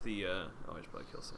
the I should probably kill some.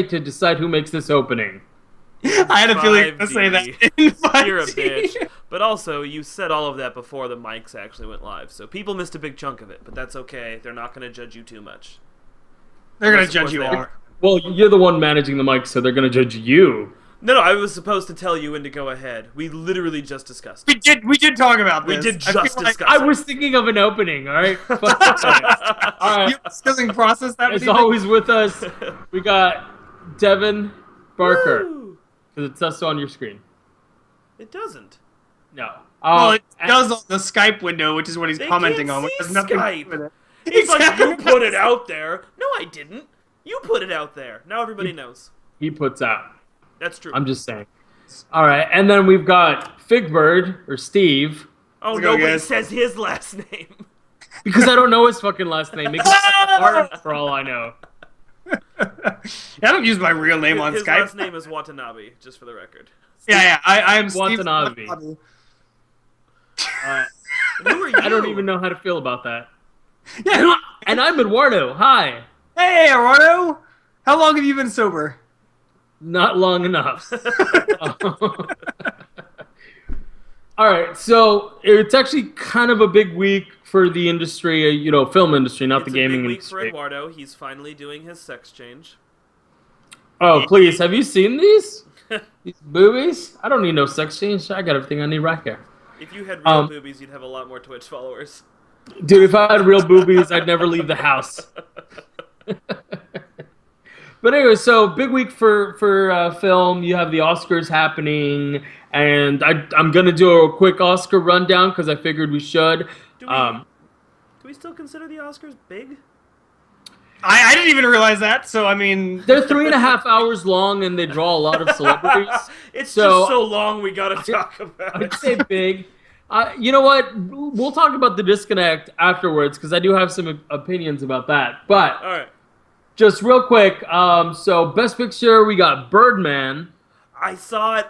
To decide who makes this opening. I had a feeling you were going to say that in 5D. You're a bitch. But also, you said all of that before the mics actually went live, so people missed a big chunk of it, but that's okay. They're not going to judge you too much. They're going to judge you all. Well, you're the one managing the mic, so they're going to judge you. No, I was supposed to tell you when to go ahead. We literally just discussed it. We did talk about this. We did just discuss it. I was thinking of an opening, all right? All right. You discussing process that? As always with us, we got Devin Barker. Because it says so on your screen. It doesn't. No. Well, it does on the Skype window, which is what he's They commenting can't on, which see has nothing to Skype. do with it. He's like, you put it out there. No, I didn't. You put it out there. Now everybody knows. He puts out. That's true. I'm just saying. All right, and then we've got Figbird or Steve. Oh, Let's go, nobody guys. says his last name. Because I don't know his fucking last name. It could be Martin for all I know. I don't use my real name on His Skype. last name is Watanabe, just for the record. Yeah, I'm Watanabe. Steve. Who are you? I don't even know how to feel about that. Yeah. And I'm Eduardo. Hi. Hey, Eduardo. How long have you been sober? Not long enough. All right, so it's actually kind of a big week for the industry, film industry, not the gaming It's a big week for industry. Eduardo. He's finally doing his sex change. Oh, please, have you seen these? These boobies? I don't need no sex change. I got everything I need right here. If you had real boobies, you'd have a lot more Twitch followers. Dude, if I had real boobies, I'd never leave the house. But anyway, so big week for film. You have the Oscars happening, and I'm gonna do a quick Oscar rundown because I figured we should. Do we still consider the Oscars big? I didn't even realize that, so I mean... They're 3.5 hours long, and they draw a lot of celebrities. It's So- just so long we gotta talk about I'd it. say big. You know what? We'll talk about the disconnect afterwards because I do have some opinions about that. But Alright. just real quick, so Best Picture, we got Birdman. I saw it.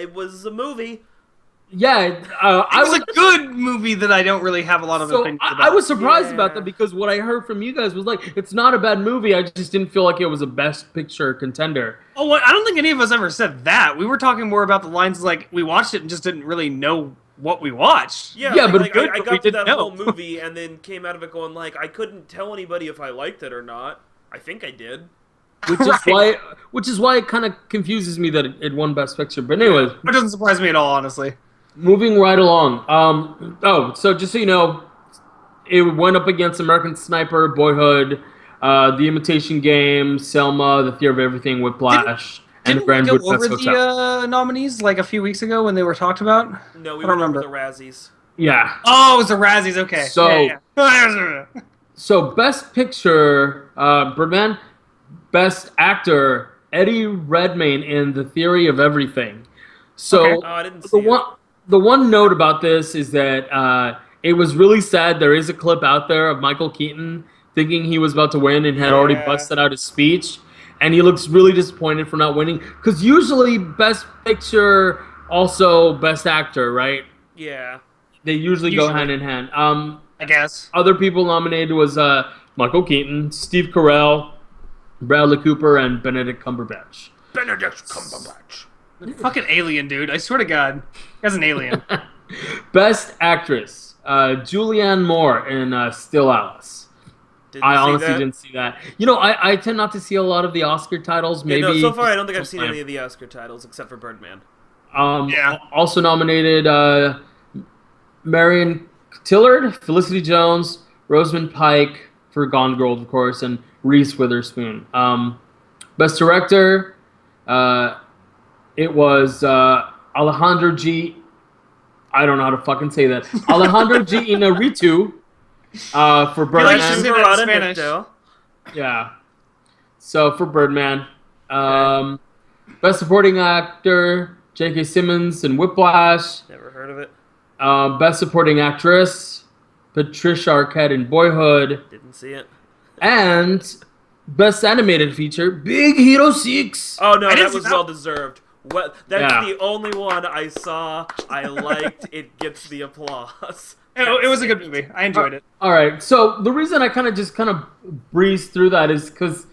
It was a movie. Yeah, It was a good movie that I don't really have a lot of So opinions about. I was surprised Yeah. about that because what I heard from you guys was like, it's not a bad movie. I just didn't feel like it was a Best Picture contender. Oh, I don't think any of us ever said that. We were talking more about the lines like we watched it and just didn't really know what we watched. Yeah, Yeah, but like, good, I but we got to didn't that know. whole movie and then came out of it going like, I couldn't tell anybody if I liked it or not. I think I did. Which is why it kind of confuses me that it won Best Picture. But anyways, That doesn't surprise me at all, honestly. moving right along. So just so you know, it went up against American Sniper, Boyhood, The Imitation Game, Selma, The Fear of Everything, Whiplash, and Didn't Grand we go Budapest over Hotel. the nominees like a few weeks ago when they were talked about? No, we I don't went over remember. the Razzies. Yeah. Oh, it was the Razzies. Okay. So- Yeah. So Best Picture, Birdman. Best Actor, Eddie Redmayne in The Theory of Everything. So Okay. Oh, I didn't see the one note about this is that it was really sad. There is a clip out there of Michael Keaton thinking he was about to win and had already Yeah. busted out his speech, and he looks really disappointed for not winning. Because usually Best Picture, also Best Actor, right? Yeah. They usually go Usually. hand in hand. I guess. Other people nominated was Michael Keaton, Steve Carell, Bradley Cooper, and Benedict Cumberbatch. Benedict Cumberbatch. Fucking alien, dude. I swear to God. That's an alien. Best Actress, Julianne Moore in Still Alice. Didn't I see honestly that. didn't see that. You know, I tend not to see a lot of the Oscar titles. Yeah, Maybe no, so far I don't think I've seen sometime. any of the Oscar titles except for Birdman. Yeah. Also nominated Marion Cotillard, Felicity Jones, Rosamund Pike for Gone Girl, of course, and Reese Witherspoon. Best Director, it was Alejandro G. I don't know how to fucking say that. Alejandro G. Inarritu for like to Birdman. say that in Spanish. Yeah. So for Birdman. Best Supporting Actor, J.K. Simmons in Whiplash. Never heard of it. Best Supporting Actress, Patricia Arquette in Boyhood. Didn't see it. And Best Animated Feature, Big Hero 6. Oh no, I didn't that see was that. well deserved. What? That's Yeah. the only one I saw. I liked. It gets the applause. It was a good movie. I enjoyed it. All right, so the reason I kind of breezed through that is because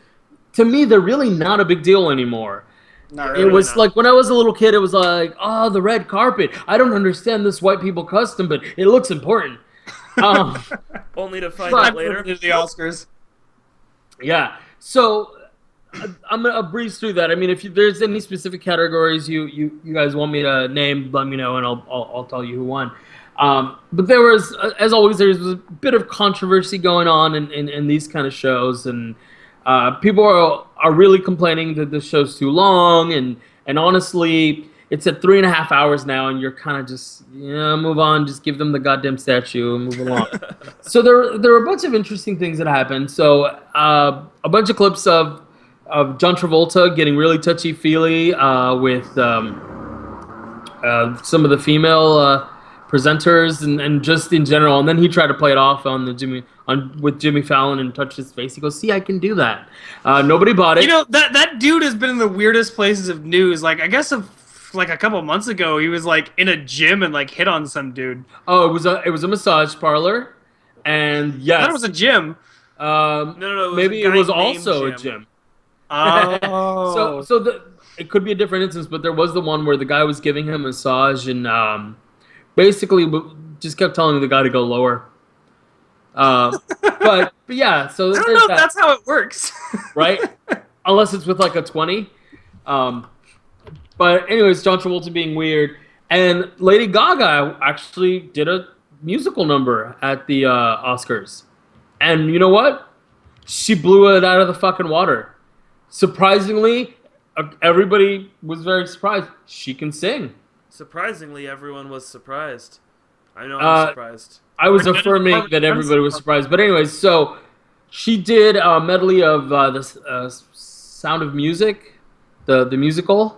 to me, they're really not a big deal anymore. Not It really. was not. like when I was a little kid, it was like, oh, the red carpet. I don't understand this white people custom, but it looks important. Only to find But- out later. The Oscars. Yeah. So I'm gonna breeze through that. I mean, if there's any specific categories you guys want me to name, let me know, and I'll tell you who won. But there was, as always, there's a bit of controversy going on in these kind of shows, and people are really complaining that this show's too long, and honestly, it's at 3.5 hours now, and you're kind of just move on, just give them the goddamn statue and move along. So there were a bunch of interesting things that happened. So a bunch of clips of John Travolta getting really touchy feely with some of the female presenters and just in general, and then he tried to play it off with Jimmy Fallon and touched his face. He goes, "See, I can do that." Nobody bought it. That dude has been in the weirdest places of news. Like I guess like a couple months ago, he was like in a gym and like hit on some dude. Oh, it was a massage parlor, and yes, I thought it was a gym. No. Maybe it was also a gym. Oh, It could be a different instance, but there was the one where the guy was giving him a massage and basically just kept telling the guy to go lower. But yeah, so I don't know if that's how it works. Right? Unless it's with like a 20. But anyways, John Travolta being weird. And Lady Gaga actually did a musical number at the Oscars. And you know what? She blew it out of the fucking water. Surprisingly, everybody was very surprised. She can sing. Surprisingly, everyone was surprised. I know I'm surprised. I was affirming that everybody was surprised. But anyways, so she did a medley of the Sound of Music, the musical.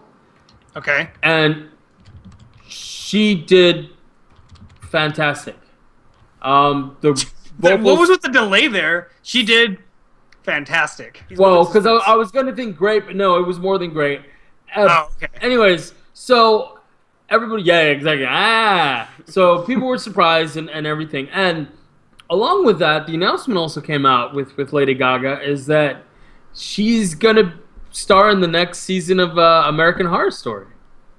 Okay. And she did fantastic. The vocals, what was with the delay there? She did fantastic. well, because I was going to think great, but no, it was more than great. Okay. Anyways, so everybody, yeah, exactly. So people were surprised and everything. And along with that, the announcement also came out with Lady Gaga is that she's going to star in the next season of American Horror Story.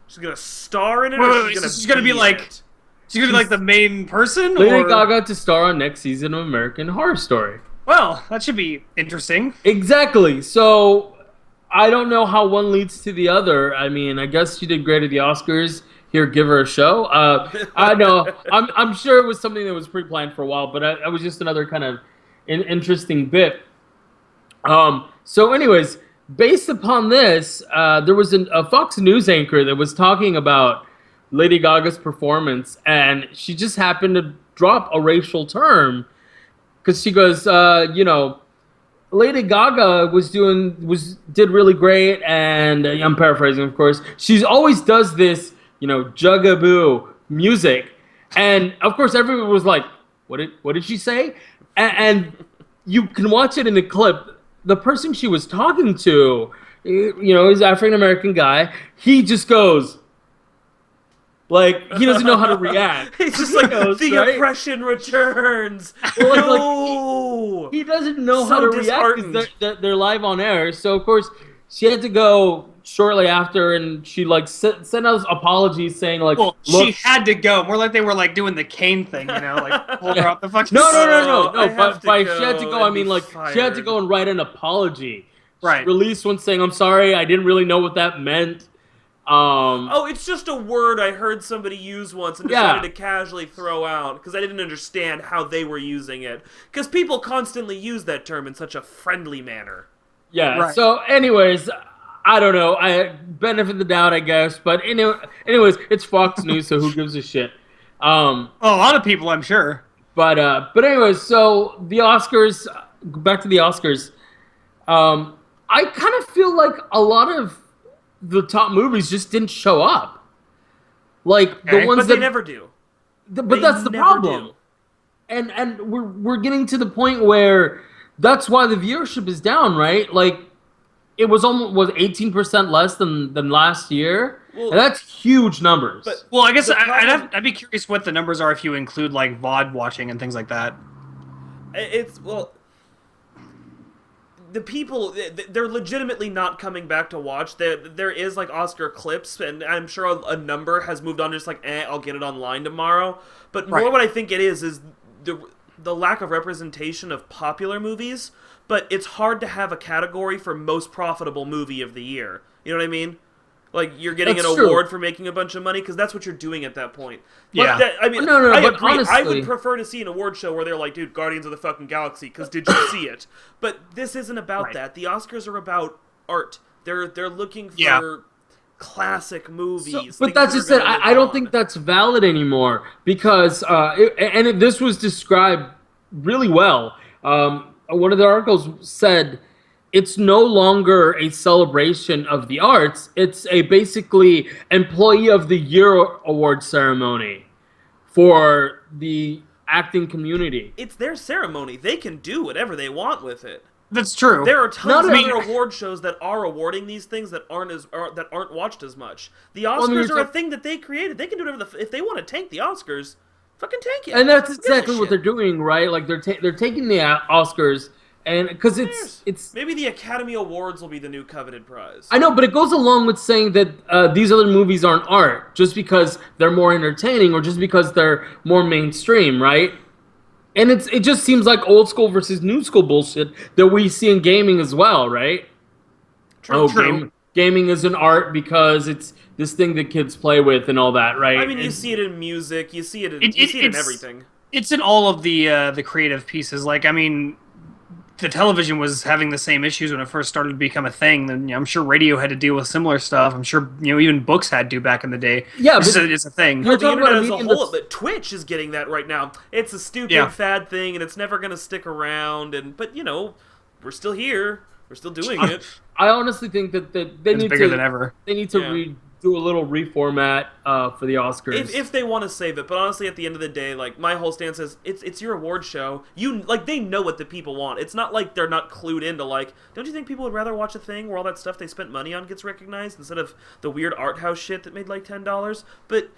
She's going to star in it? Wait, she's going to be like... She's going to be like the main person? Lady Gaga to star on next season of American Horror Story. Well, that should be interesting. Exactly. So I don't know how one leads to the other. I mean, I guess she did great at the Oscars. Here, give her a show. I know. I'm sure it was something that was pre-planned for a while, but I was just another kind of interesting bit. So anyways, based upon this, there was a Fox News anchor that was talking about Lady Gaga's performance, and she just happened to drop a racial term because she goes, Lady Gaga did really great, and I'm paraphrasing, of course. She always does this, jugaboo music, and of course everyone was like, "What did she say?" And you can watch it in the clip. The person she was talking to, is an African American guy. He just goes. Like, he doesn't know how to react. He's just like, the oppression returns. No! He doesn't know how to react because they're live on air. So, of course, she had to go shortly after, and she, sent us apologies saying, well, look, she had to go. More like they were, doing the Kane thing, pull her out the fucking... No. But by she had to go, I mean, she had to go and write an apology. Right. She released one saying, "I'm sorry, I didn't really know what that meant." It's just a word I heard somebody use once and decided to casually throw out because I didn't understand how they were using it. Because people constantly use that term in such a friendly manner. Yeah, right. So anyways, I don't know. I benefit of the doubt, I guess. But anyways, it's Fox News, so who gives a shit? A lot of people, I'm sure. But anyways, so the Oscars, back to the Oscars. I kind of feel like a lot of the top movies just didn't show up. The ones but they never do. But that's the problem. And we're getting to the point where that's why the viewership is down, right? It was 18% less than last year. Well, and that's huge numbers. I guess I'd be curious what the numbers are if you include VOD watching and things like that. The people, they're legitimately not coming back to watch. There is Oscar clips, and I'm sure a number has moved on. Just I'll get it online tomorrow. But more what I think it is the lack of representation of popular movies. But it's hard to have a category for most profitable movie of the year. You know what I mean? You're getting an award for making a bunch of money because that's what you're doing at that point. Yeah. I agree. Honestly, I would prefer to see an award show where they're like, dude, Guardians of the fucking Galaxy, because did you see it? But this isn't about that. The Oscars are about art. They're looking for classic movies. But that's just it. I don't think that's valid anymore because this was described really well. One of the articles said it's no longer a celebration of the arts. It's a basically Employee of the Year award ceremony for the acting community. It's their ceremony. They can do whatever they want with it. That's true. There are tons of other award shows that are awarding these things that aren't watched as much. The Oscars are a thing that they created. They can do whatever if they want to tank the Oscars, fucking tank it. And that's exactly what they're doing, right? Like they're taking the Oscars, and because it's maybe the Academy Awards will be the new coveted prize. I know, but it goes along with saying that these other movies aren't art just because they're more entertaining or just because they're more mainstream, right? And it just seems like old school versus new school bullshit that we see in gaming as well, right? True. Gaming is an art because it's this thing that kids play with and all that, right? I mean, you see it in music, you see it in everything. It's in all of the creative pieces. Like, I mean, the television was having the same issues when it first started to become a thing. And I'm sure radio had to deal with similar stuff. I'm sure even books had to back in the day. Yeah, but it's a thing. The internet as a whole, but Twitch is getting that right now. It's a stupid fad thing, and it's never going to stick around. But we're still here. We're still doing it. I honestly think that they need bigger than ever. They need to do a little reformat for the Oscars if they want to save it. But honestly, at the end of the day, like my whole stance is, it's your award show. They know what the people want. It's not like they're not clued into don't you think people would rather watch a thing where all that stuff they spent money on gets recognized instead of the weird art house shit that made like $10? But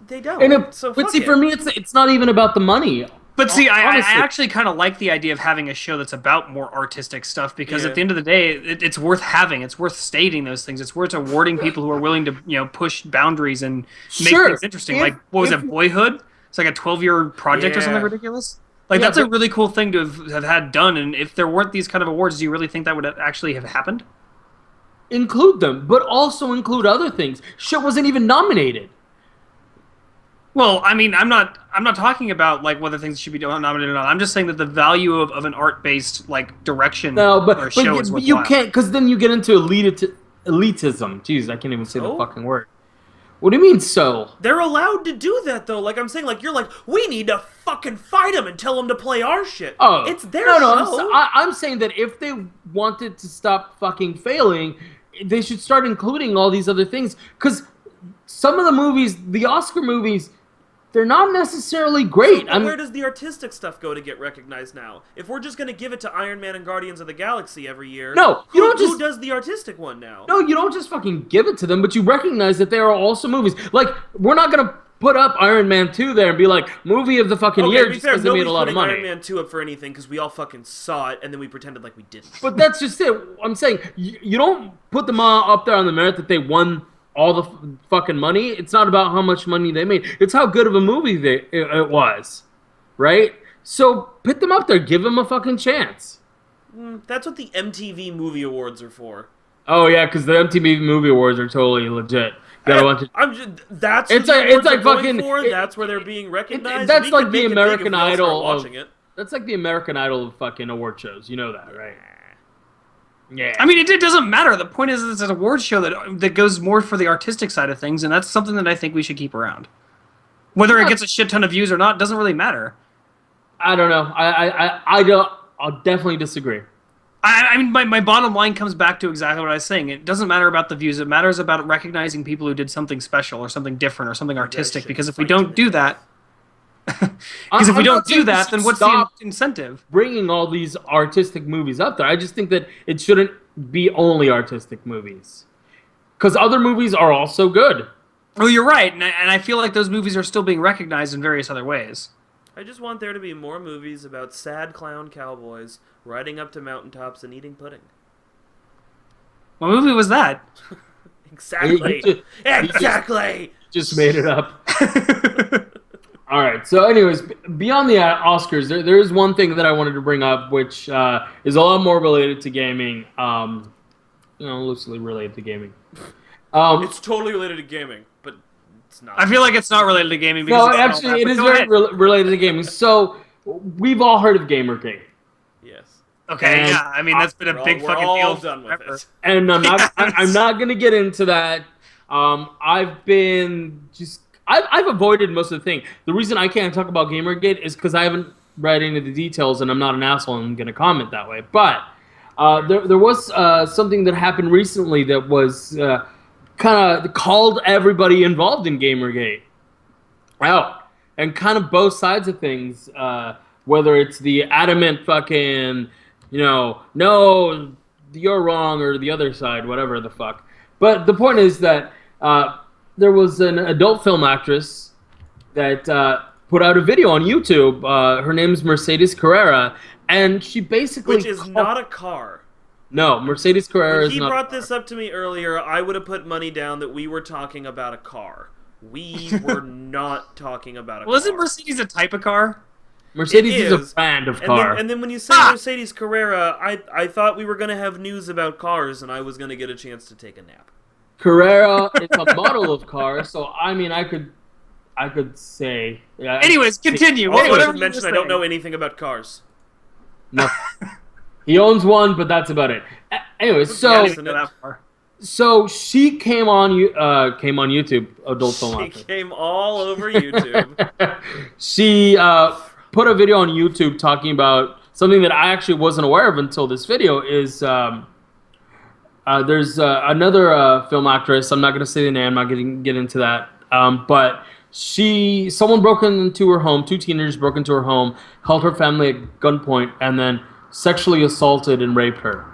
they don't. For me, it's not even about the money. But see, I actually kind of like the idea of having a show that's about more artistic stuff because at the end of the day, it's worth having. It's worth stating those things. It's worth awarding people who are willing to push boundaries and make things interesting. Like, what was it, Boyhood? It's like a 12-year project or something ridiculous. Like, that's a really cool thing to have had done. And if there weren't these kind of awards, do you really think that would actually have happened? Include them, but also include other things. Shit wasn't even nominated. Well, I mean, I'm not talking about whether things should be nominated or not. I'm just saying that the value of an art-based direction or show is worthwhile. You can't, because then you get into elitism. Jeez, I can't even say the fucking word. What do you mean so? They're allowed to do that though. Like I'm saying, you're we need to fucking fight them and tell them to play our shit. Oh, it's their show. I'm saying that if they wanted to stop fucking failing, they should start including all these other things. Because some of the movies, the Oscar movies, they're not necessarily great. Where does the artistic stuff go to get recognized now? If we're just going to give it to Iron Man and Guardians of the Galaxy every year, who does the artistic one now? No, you don't just fucking give it to them, but you recognize that there are also movies. We're not going to put up Iron Man 2 there and be like, movie of the fucking year just because they made a lot of money. Iron Man 2 up for anything because we all fucking saw it and then we pretended like we didn't. But that's just it. I'm saying, you don't put them all up there on the merit that they won all the fucking money. It's not about how much money they made. It's how good of a movie it was, right? So put them up there. Give them a fucking chance. That's what the MTV Movie Awards are for. Oh yeah, because the MTV Movie Awards are totally legit. That's where they're being recognized. That's like the American Idol. That's like the American Idol of fucking award shows. You know that, right? Yeah. I mean, it doesn't matter. The point is, it's an award show that goes more for the artistic side of things, and that's something that I think we should keep around. Whether it gets a shit ton of views or not doesn't really matter. I don't know. I'll definitely disagree. I mean, my bottom line comes back to exactly what I was saying. It doesn't matter about the views. It matters about recognizing people who did something special or something different or something artistic. Because if we don't do that, then what's the incentive? Bringing all these artistic movies up there. I just think that it shouldn't be only artistic movies. Because other movies are also good. Oh, you're right. And I feel like those movies are still being recognized in various other ways. I just want there to be more movies about sad clown cowboys riding up to mountaintops and eating pudding. What movie was that? Exactly. Exactly. Just made it up. All right. So, anyways, beyond the Oscars, there is one thing that I wanted to bring up, which is a lot more related to gaming. Loosely related to gaming. It's totally related to gaming, but it's not. I feel like it's not related to gaming. Because actually, it is very related to gaming. So, we've all heard of Gamergate. Yes. Okay. And I mean, that's been a big fucking deal. Done with it. And I'm not going to get into that. I've avoided most of the thing. The reason I can't talk about Gamergate is because I haven't read any of the details, and I'm not an asshole and I'm going to comment that way. But there was something that happened recently that was kind of called everybody involved in Gamergate out, and kind of both sides of things. Whether it's the adamant fucking, no, you're wrong, or the other side, whatever the fuck. But the point is that there was an adult film actress that put out a video on YouTube. Her name's Mercedes Carrera, and she basically... Which is not a car. No, Mercedes Carrera is not... When he brought this up to me earlier, I would have put money down that we were talking about a car. We were not talking about a car. Well, isn't Mercedes a type of car? Mercedes is a brand of car. And then when you say Mercedes Carrera, I thought we were going to have news about cars, and I was going to get a chance to take a nap. Carrera is a model of car, so I mean, I could say. Yeah, anyways, continue. Also, I should mention I don't know anything about cars. No, he owns one, but that's about it. Anyways, so she came on YouTube, adult film. She came all over YouTube. She put a video on YouTube talking about something that I actually wasn't aware of until this video. Is there's another film actress. I'm not going to say the name. I'm not going to get into that. But someone broke into her home. 2 teenagers broke into her home, held her family at gunpoint, and then sexually assaulted and raped her.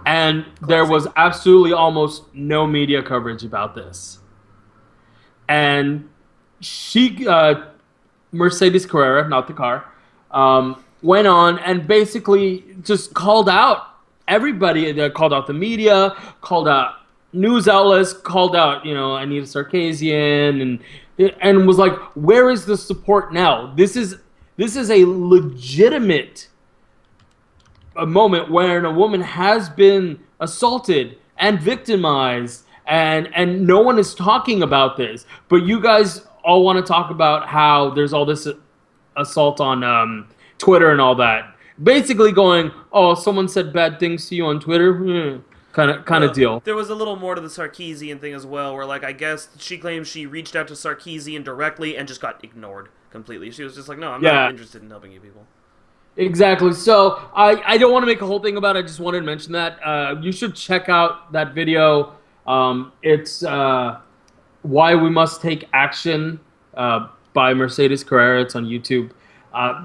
And there was absolutely almost no media coverage about this. And she, Mercedes Carrera, not the car, went on and basically just called out everybody. That called out the media, called out news outlets, called out, Anita Sarkeesian, and was like, where is the support now? This is a legitimate moment where a woman has been assaulted and victimized, and no one is talking about this. But you guys all want to talk about how there's all this assault on Twitter and all that. Basically going, oh, someone said bad things to you on Twitter, kind of deal. There was a little more to the Sarkeesian thing as well, where I guess she claims she reached out to Sarkeesian directly and just got ignored completely. She was just like, no, I'm not interested in helping you people. Exactly. So I don't want to make a whole thing about it. I just wanted to mention that. You should check out that video. It's Why We Must Take Action by Mercedes Carrera. It's on YouTube.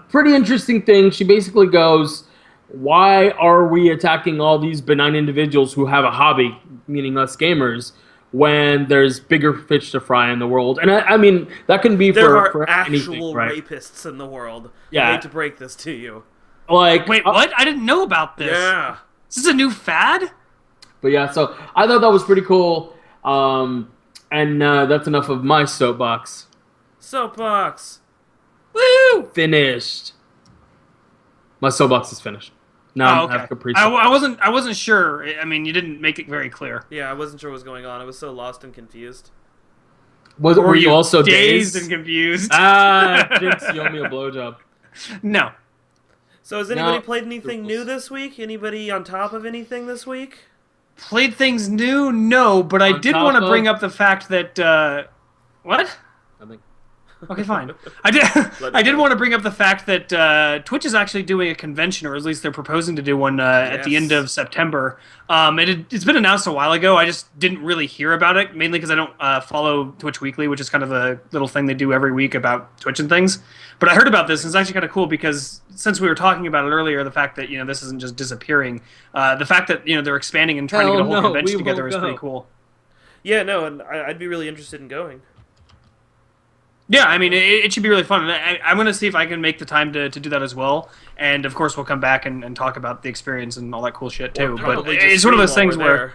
Pretty interesting thing. She basically goes, why are we attacking all these benign individuals who have a hobby, meaning us gamers, when there's bigger fish to fry in the world? And I mean, that can be for anything, actual right? rapists in the world. Yeah. I hate to break this to you. Wait, what? I didn't know about this. Yeah. Is this a new fad? But yeah, so I thought that was pretty cool. And that's enough of my soapbox. Soapbox. Woo! Finished. My soapbox is finished. Now okay. I wasn't sure. I mean, you didn't make it very clear. Yeah, I wasn't sure what was going on. I was so lost and confused. Were you also dazed and confused? Jinx, you owe me a blowjob. No. So has anybody played anything new this week? Anybody on top of anything this week? Played things new? No, but I did want to bring up the fact that... what? Nothing. Okay, fine. I did want to bring up the fact that Twitch is actually doing a convention, or at least they're proposing to do one at the end of September. It's been announced a while ago. I just didn't really hear about it, mainly because I don't follow Twitch Weekly, which is kind of a little thing they do every week about Twitch and things. But I heard about this, and it's actually kind of cool because since we were talking about it earlier, the fact that this isn't just disappearing, the fact that they're expanding and trying to get a whole convention together is pretty cool. Yeah, no, and I'd be really interested in going. Yeah, I mean, it should be really fun. I'm going to see if I can make the time to do that as well. And, of course, we'll come back and talk about the experience and all that cool shit, too. But it's one of those things where...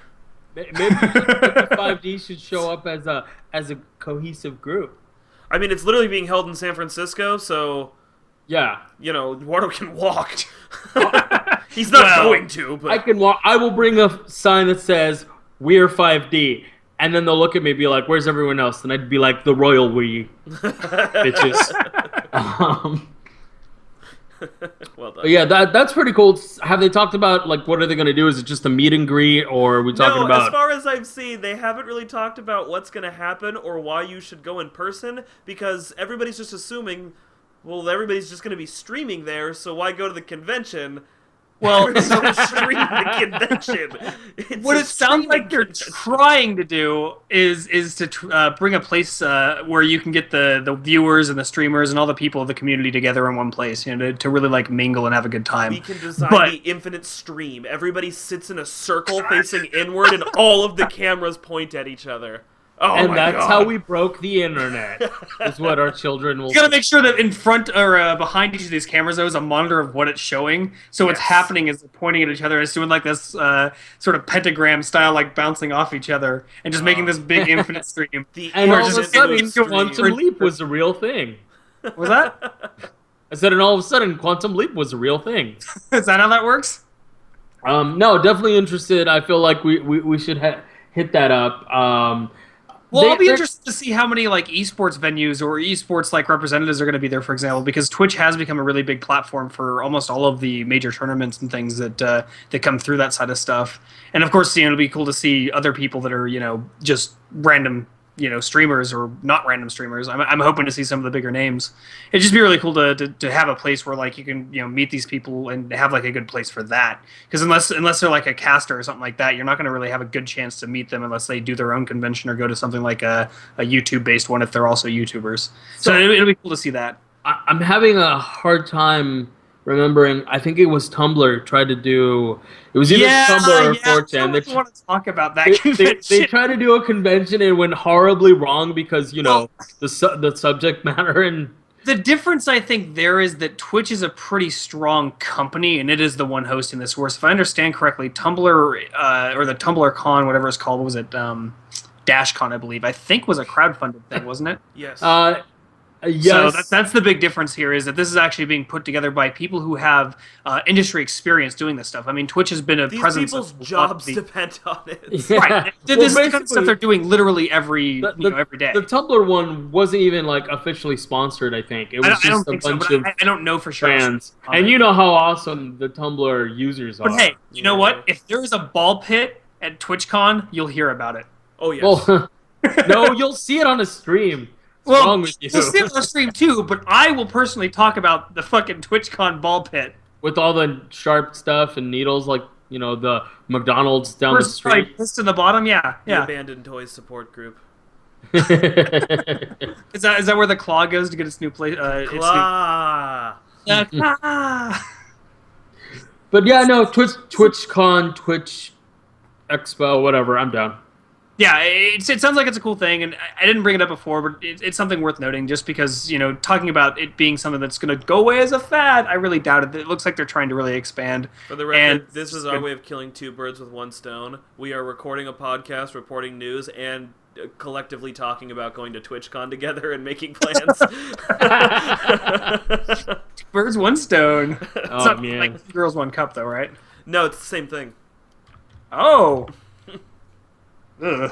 Maybe 5D should show up as a cohesive group. I mean, it's literally being held in San Francisco, so... Yeah. Eduardo can walk. He's not going to, but... I can walk. I will bring a sign that says, "We're 5D." And then they'll look at me and be like, where's everyone else? And I'd be like, the royal we, bitches. Well done. yeah, that's pretty cool. Have they talked about like what are they going to do? Is it just a meet and greet, or are we talking about? As far as I've seen, they haven't really talked about what's going to happen or why you should go in person, because everybody's just assuming, well, everybody's just going to be streaming there, so why go to the convention? Well, Everybody's going to stream the convention. What it sounds like they're trying to do is to bring a place where you can get the viewers and the streamers and all the people of the community together in one place, to really like mingle and have a good time. We can design the infinite stream. Everybody sits in a circle facing inward, and all of the cameras point at each other. Oh, and my that's God. how we broke the internet. Is what our children will. You gotta make sure that in front or behind each of these cameras, there is a monitor of what it's showing. So what's happening is they're pointing at each other. It's doing like this sort of pentagram style, like bouncing off each other, and just making this big infinite stream. And all of a infinite sudden, stream. Quantum Leap was a real thing. Was that? I said, and all of a sudden, Quantum Leap was a real thing. Is that how that works? No, definitely interested. I feel like we should hit that up. Well, I'll be interested to see how many like esports venues or esports like representatives are going to be there, for example, because Twitch has become a really big platform for almost all of the major tournaments and things that come through that side of stuff. And of course, it'll be cool to see other people that are just random streamers or not random streamers. I'm hoping to see some of the bigger names. It'd just be really cool to have a place where like you can meet these people and have like a good place for that. Because unless they're like a caster or something like that, you're not going to really have a good chance to meet them unless they do their own convention or go to something like a YouTube based one if they're also YouTubers. So it'll be cool to see that. I'm having a hard time remembering. I think it was Tumblr tried to do. It was either Tumblr or 4chan. I want to talk about that convention. They tried to do a convention and it went horribly wrong because the subject matter and. The difference, I think, there is that Twitch is a pretty strong company, and it is the one hosting this. Whereas, if I understand correctly, Tumblr or the Tumblr Con, whatever it's called, what was it? DashCon, I believe. I think was a crowdfunded thing, wasn't it? Yes. Yes. So that's the big difference here, is that this is actually being put together by people who have industry experience doing this stuff. I mean, Twitch has been a These presence. These people's jobs depend on it. Yeah. Right. This is the kind of stuff they're doing literally every day. The Tumblr one wasn't even like officially sponsored. I think it was just a bunch of. I don't know for sure. Fans. And you know how awesome the Tumblr users are. But hey, you know what? If there is a ball pit at TwitchCon, you'll hear about it. Oh yes. Well, no, you'll see it on a stream. What's wrong with you? We'll see it on stream too, but I will personally talk about the fucking TwitchCon ball pit. With all the sharp stuff and needles, like, the McDonald's down the street. Fist in the bottom, yeah. The Abandoned Toys support group. Is that where the claw goes to get its new place? Claw. But yeah, no, TwitchCon, Twitch Expo, whatever, I'm down. Yeah, it sounds like it's a cool thing, and I didn't bring it up before, but it's something worth noting just because, talking about it being something that's going to go away as a fad, I really doubt it. It looks like they're trying to really expand. For the record, this is our way of killing two birds with one stone. We are recording a podcast, reporting news, and collectively talking about going to TwitchCon together and making plans. Two birds, one stone. It's not man. like Two Girls, One Cup, though, right? No, it's the same thing. Oh. Ugh.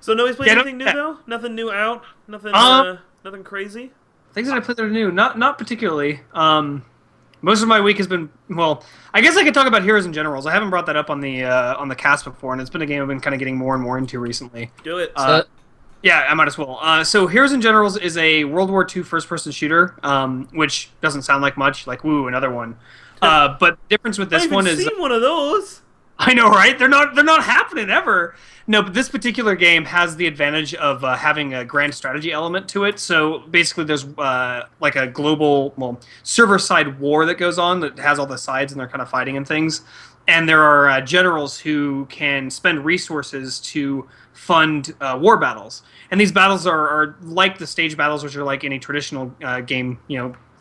So nobody's played anything new though? Nothing new out? Nothing nothing crazy? Things that I played that are new. Not particularly. Most of my week has been, well, I guess I could talk about Heroes and Generals. I haven't brought that up on the cast before, and it's been a game I've been kind of getting more and more into recently. Do it. Yeah, I might as well. So Heroes and Generals is a World War II first-person shooter, which doesn't sound like much, like, woo, another one. But the difference with this one is... I've seen one of those. I know, right? They're not happening ever. No, but this particular game has the advantage of having a grand strategy element to it. So basically, there's like a global, server-side war that goes on that has all the sides and they're kind of fighting and things. And there are generals who can spend resources to fund war battles. And these battles are like the stage battles, which are like any traditional game,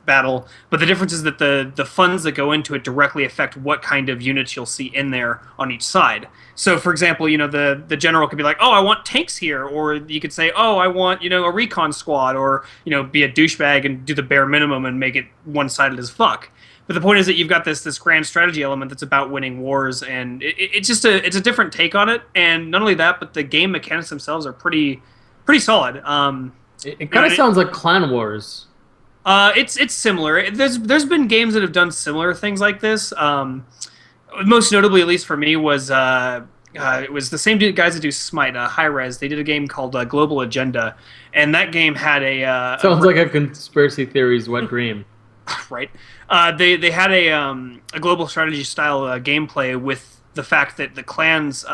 battle, but the difference is that the funds that go into it directly affect what kind of units you'll see in there on each side. So, for example, the general could be like, oh, I want tanks here, or you could say, oh, I want a recon squad, or be a douchebag and do the bare minimum and make it one-sided as fuck. But the point is that you've got this grand strategy element that's about winning wars, and it's a different take on it. And not only that, but the game mechanics themselves are pretty solid. It kind of sounds like Clan Wars. It's similar. There's been games that have done similar things like this. Most notably, at least for me, was it was the same guys that do Smite, Hi-Rez. They did a game called Global Agenda, and that game had Sounds like a conspiracy theory's wet dream. right. They had a global strategy style gameplay with the fact that the clans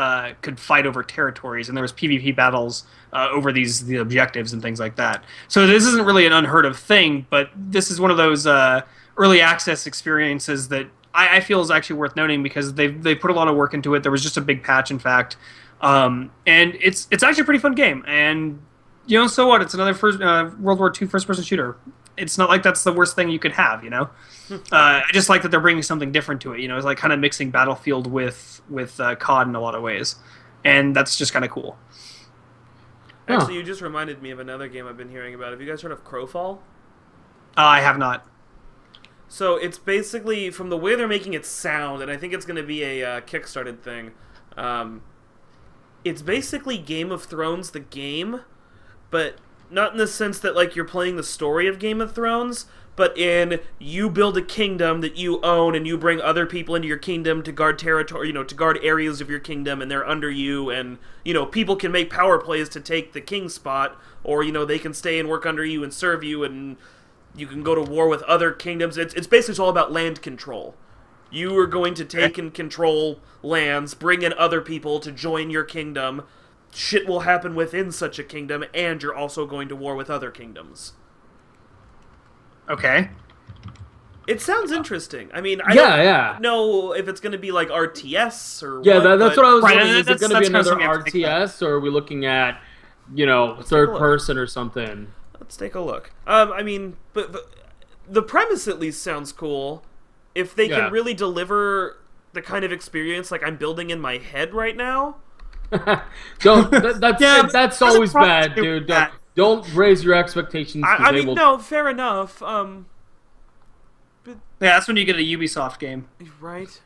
could fight over territories, and there was PvP battles over the objectives and things like that. So this isn't really an unheard of thing, but this is one of those early access experiences that I feel is actually worth noting because they put a lot of work into it. There was just a big patch, in fact, and it's actually a pretty fun game. And so what? It's another World War II first-person shooter. It's not like that's the worst thing you could have, I just like that they're bringing something different to it. It's like kind of mixing Battlefield with COD in a lot of ways, and that's just kind of cool. Actually, you just reminded me of another game I've been hearing about. Have you guys heard of Crowfall? I have not. So it's basically, from the way they're making it sound, and I think it's going to be a Kickstarted thing, it's basically Game of Thrones the game, but not in the sense that like you're playing the story of Game of Thrones, but in you build a kingdom that you own and you bring other people into your kingdom to guard territory, to guard areas of your kingdom, and they're under you, and people can make power plays to take the king's spot, or they can stay and work under you and serve you, and you can go to war with other kingdoms. It's basically all about land control. You are going to take and control lands, bring in other people to join your kingdom. Shit will happen within such a kingdom, and you're also going to war with other kingdoms. Okay. It sounds interesting. I mean, I don't know if it's going to be like RTS or that's what I was wondering. Is it going to be kind of another RTS, or are we looking at, third person or something? Let's take a look. I mean, but the premise at least sounds cool. If they can really deliver the kind of experience like I'm building in my head right now. That's always bad, dude. Don't raise your expectations. I mean, no, fair enough. That's when you get a Ubisoft game, right?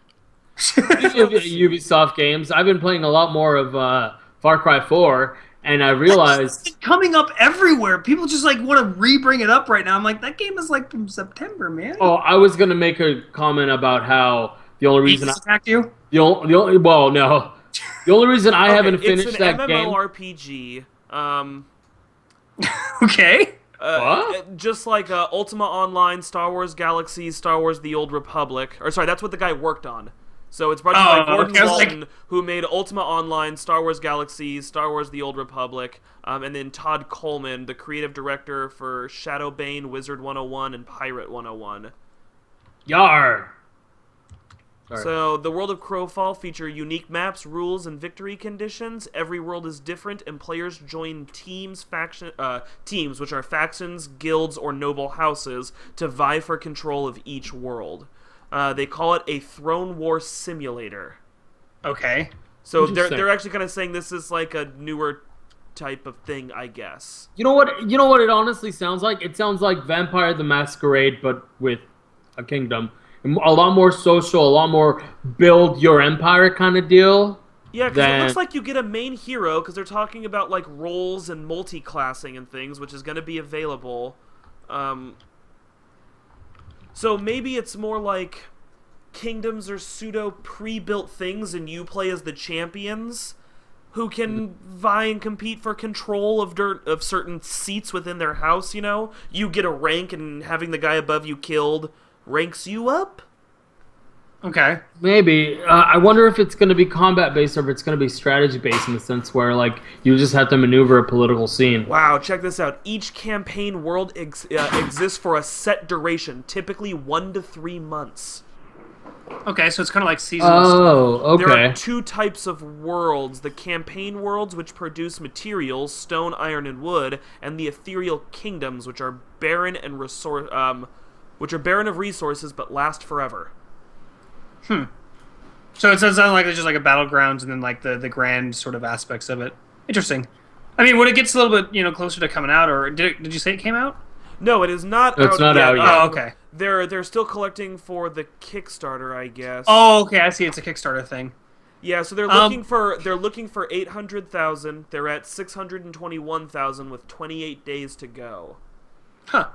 Ubisoft games. I've been playing a lot more of Far Cry 4, and I realized it's coming up everywhere. People just like want to re-bring it up right now. I'm like, that game is like from September, man. Oh, I was gonna make a comment about how the only reason attacked you. The only reason I haven't finished that game. It's an MMORPG. Okay. What? Just like Ultima Online, Star Wars Galaxy, Star Wars The Old Republic. Or sorry, that's what the guy worked on. So it's brought to you by Gordon Walton, who made Ultima Online, Star Wars Galaxy, Star Wars The Old Republic, and then Todd Coleman, the creative director for Shadowbane, Wizard 101, and Pirate 101. Yar! Sorry. So, the world of Crowfall feature unique maps, rules, and victory conditions. Every world is different, and players join teams, which are factions, guilds, or noble houses, to vie for control of each world. They call it a throne war simulator. Okay. So they're actually kind of saying this is like a newer type of thing, I guess. You know what it honestly sounds like? It sounds like Vampire the Masquerade, but with a kingdom. A lot more social, a lot more build your empire kind of deal. Yeah, because it looks like you get a main hero, because they're talking about like roles and multi-classing and things, which is going to be available. So maybe it's more like kingdoms are pseudo pre-built things, and you play as the champions who can vie and compete for control of certain seats within their house. You get a rank, and having the guy above you killed ranks you up? Okay. Maybe. I wonder if it's going to be combat-based or if it's going to be strategy-based in the sense where, like, you just have to maneuver a political scene. Wow, check this out. Each campaign world exists for a set duration, typically 1 to 3 months. Okay, so it's kind of like seasonal. Oh, okay. There are 2 types of worlds. The campaign worlds, which produce materials, stone, iron, and wood, and the ethereal kingdoms, which are barren and barren of resources but last forever. So it sounds like it's just like a battlegrounds and then like the grand sort of aspects of it. Interesting. I mean, when it gets a little bit closer to coming out, or did you say it came out? No, it is not. It's not out yet. Oh, okay. They're still collecting for the Kickstarter, I guess. Oh, okay. I see. It's a Kickstarter thing. Yeah, so they're looking for 800,000. They're at 621,000 with 28 days to go. Huh.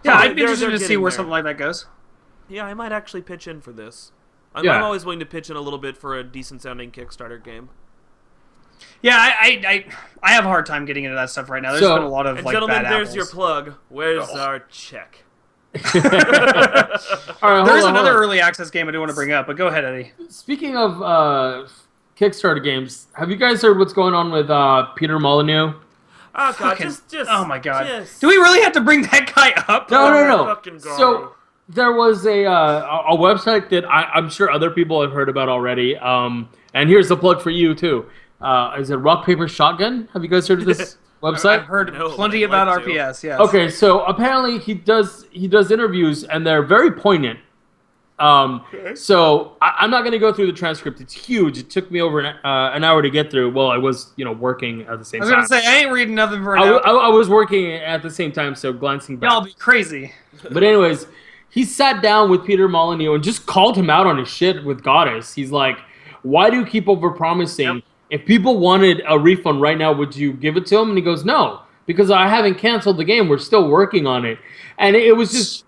Yeah, I'd be They're interested to see getting where there. something like that goes. Yeah, I might actually pitch in for this. I'm Yeah. always willing to pitch in a little bit for a decent sounding Kickstarter game. Yeah, I have a hard time getting into that stuff right now. There's So- been a lot of And like gentlemen, bad there's apples. your plug. Where's our check? All right, hold There's on, another hold on. early access game I do want to bring up, but go ahead, Eddie. Speaking of Kickstarter games, have you guys heard what's going on with Peter Molyneux? Oh god, Fucking- just oh my god. just- Do we really have to bring that guy up? No. Fucking go. So there was a website that I'm sure other people have heard about already. And here's the plug for you too. Is it Rock Paper Shotgun? Have you guys heard of this website? I've heard No, plenty I'd about like to. RPS. Yes. Okay, so apparently he does interviews and they're very poignant. So I'm not going to go through the transcript. It's huge. It took me over an hour to get through. Well, I was working at the same I was time. gonna say I ain't reading nothing for I, now. I was working at the same time, so glancing back. Y'all be crazy. But anyways, he sat down with Peter Molyneux and just called him out on his shit with Goddess. He's like, "Why do you keep overpromising? Yep. If people wanted a refund right now, would you give it to them?" And he goes, "No, because I haven't canceled the game. We're still working on it." And it was just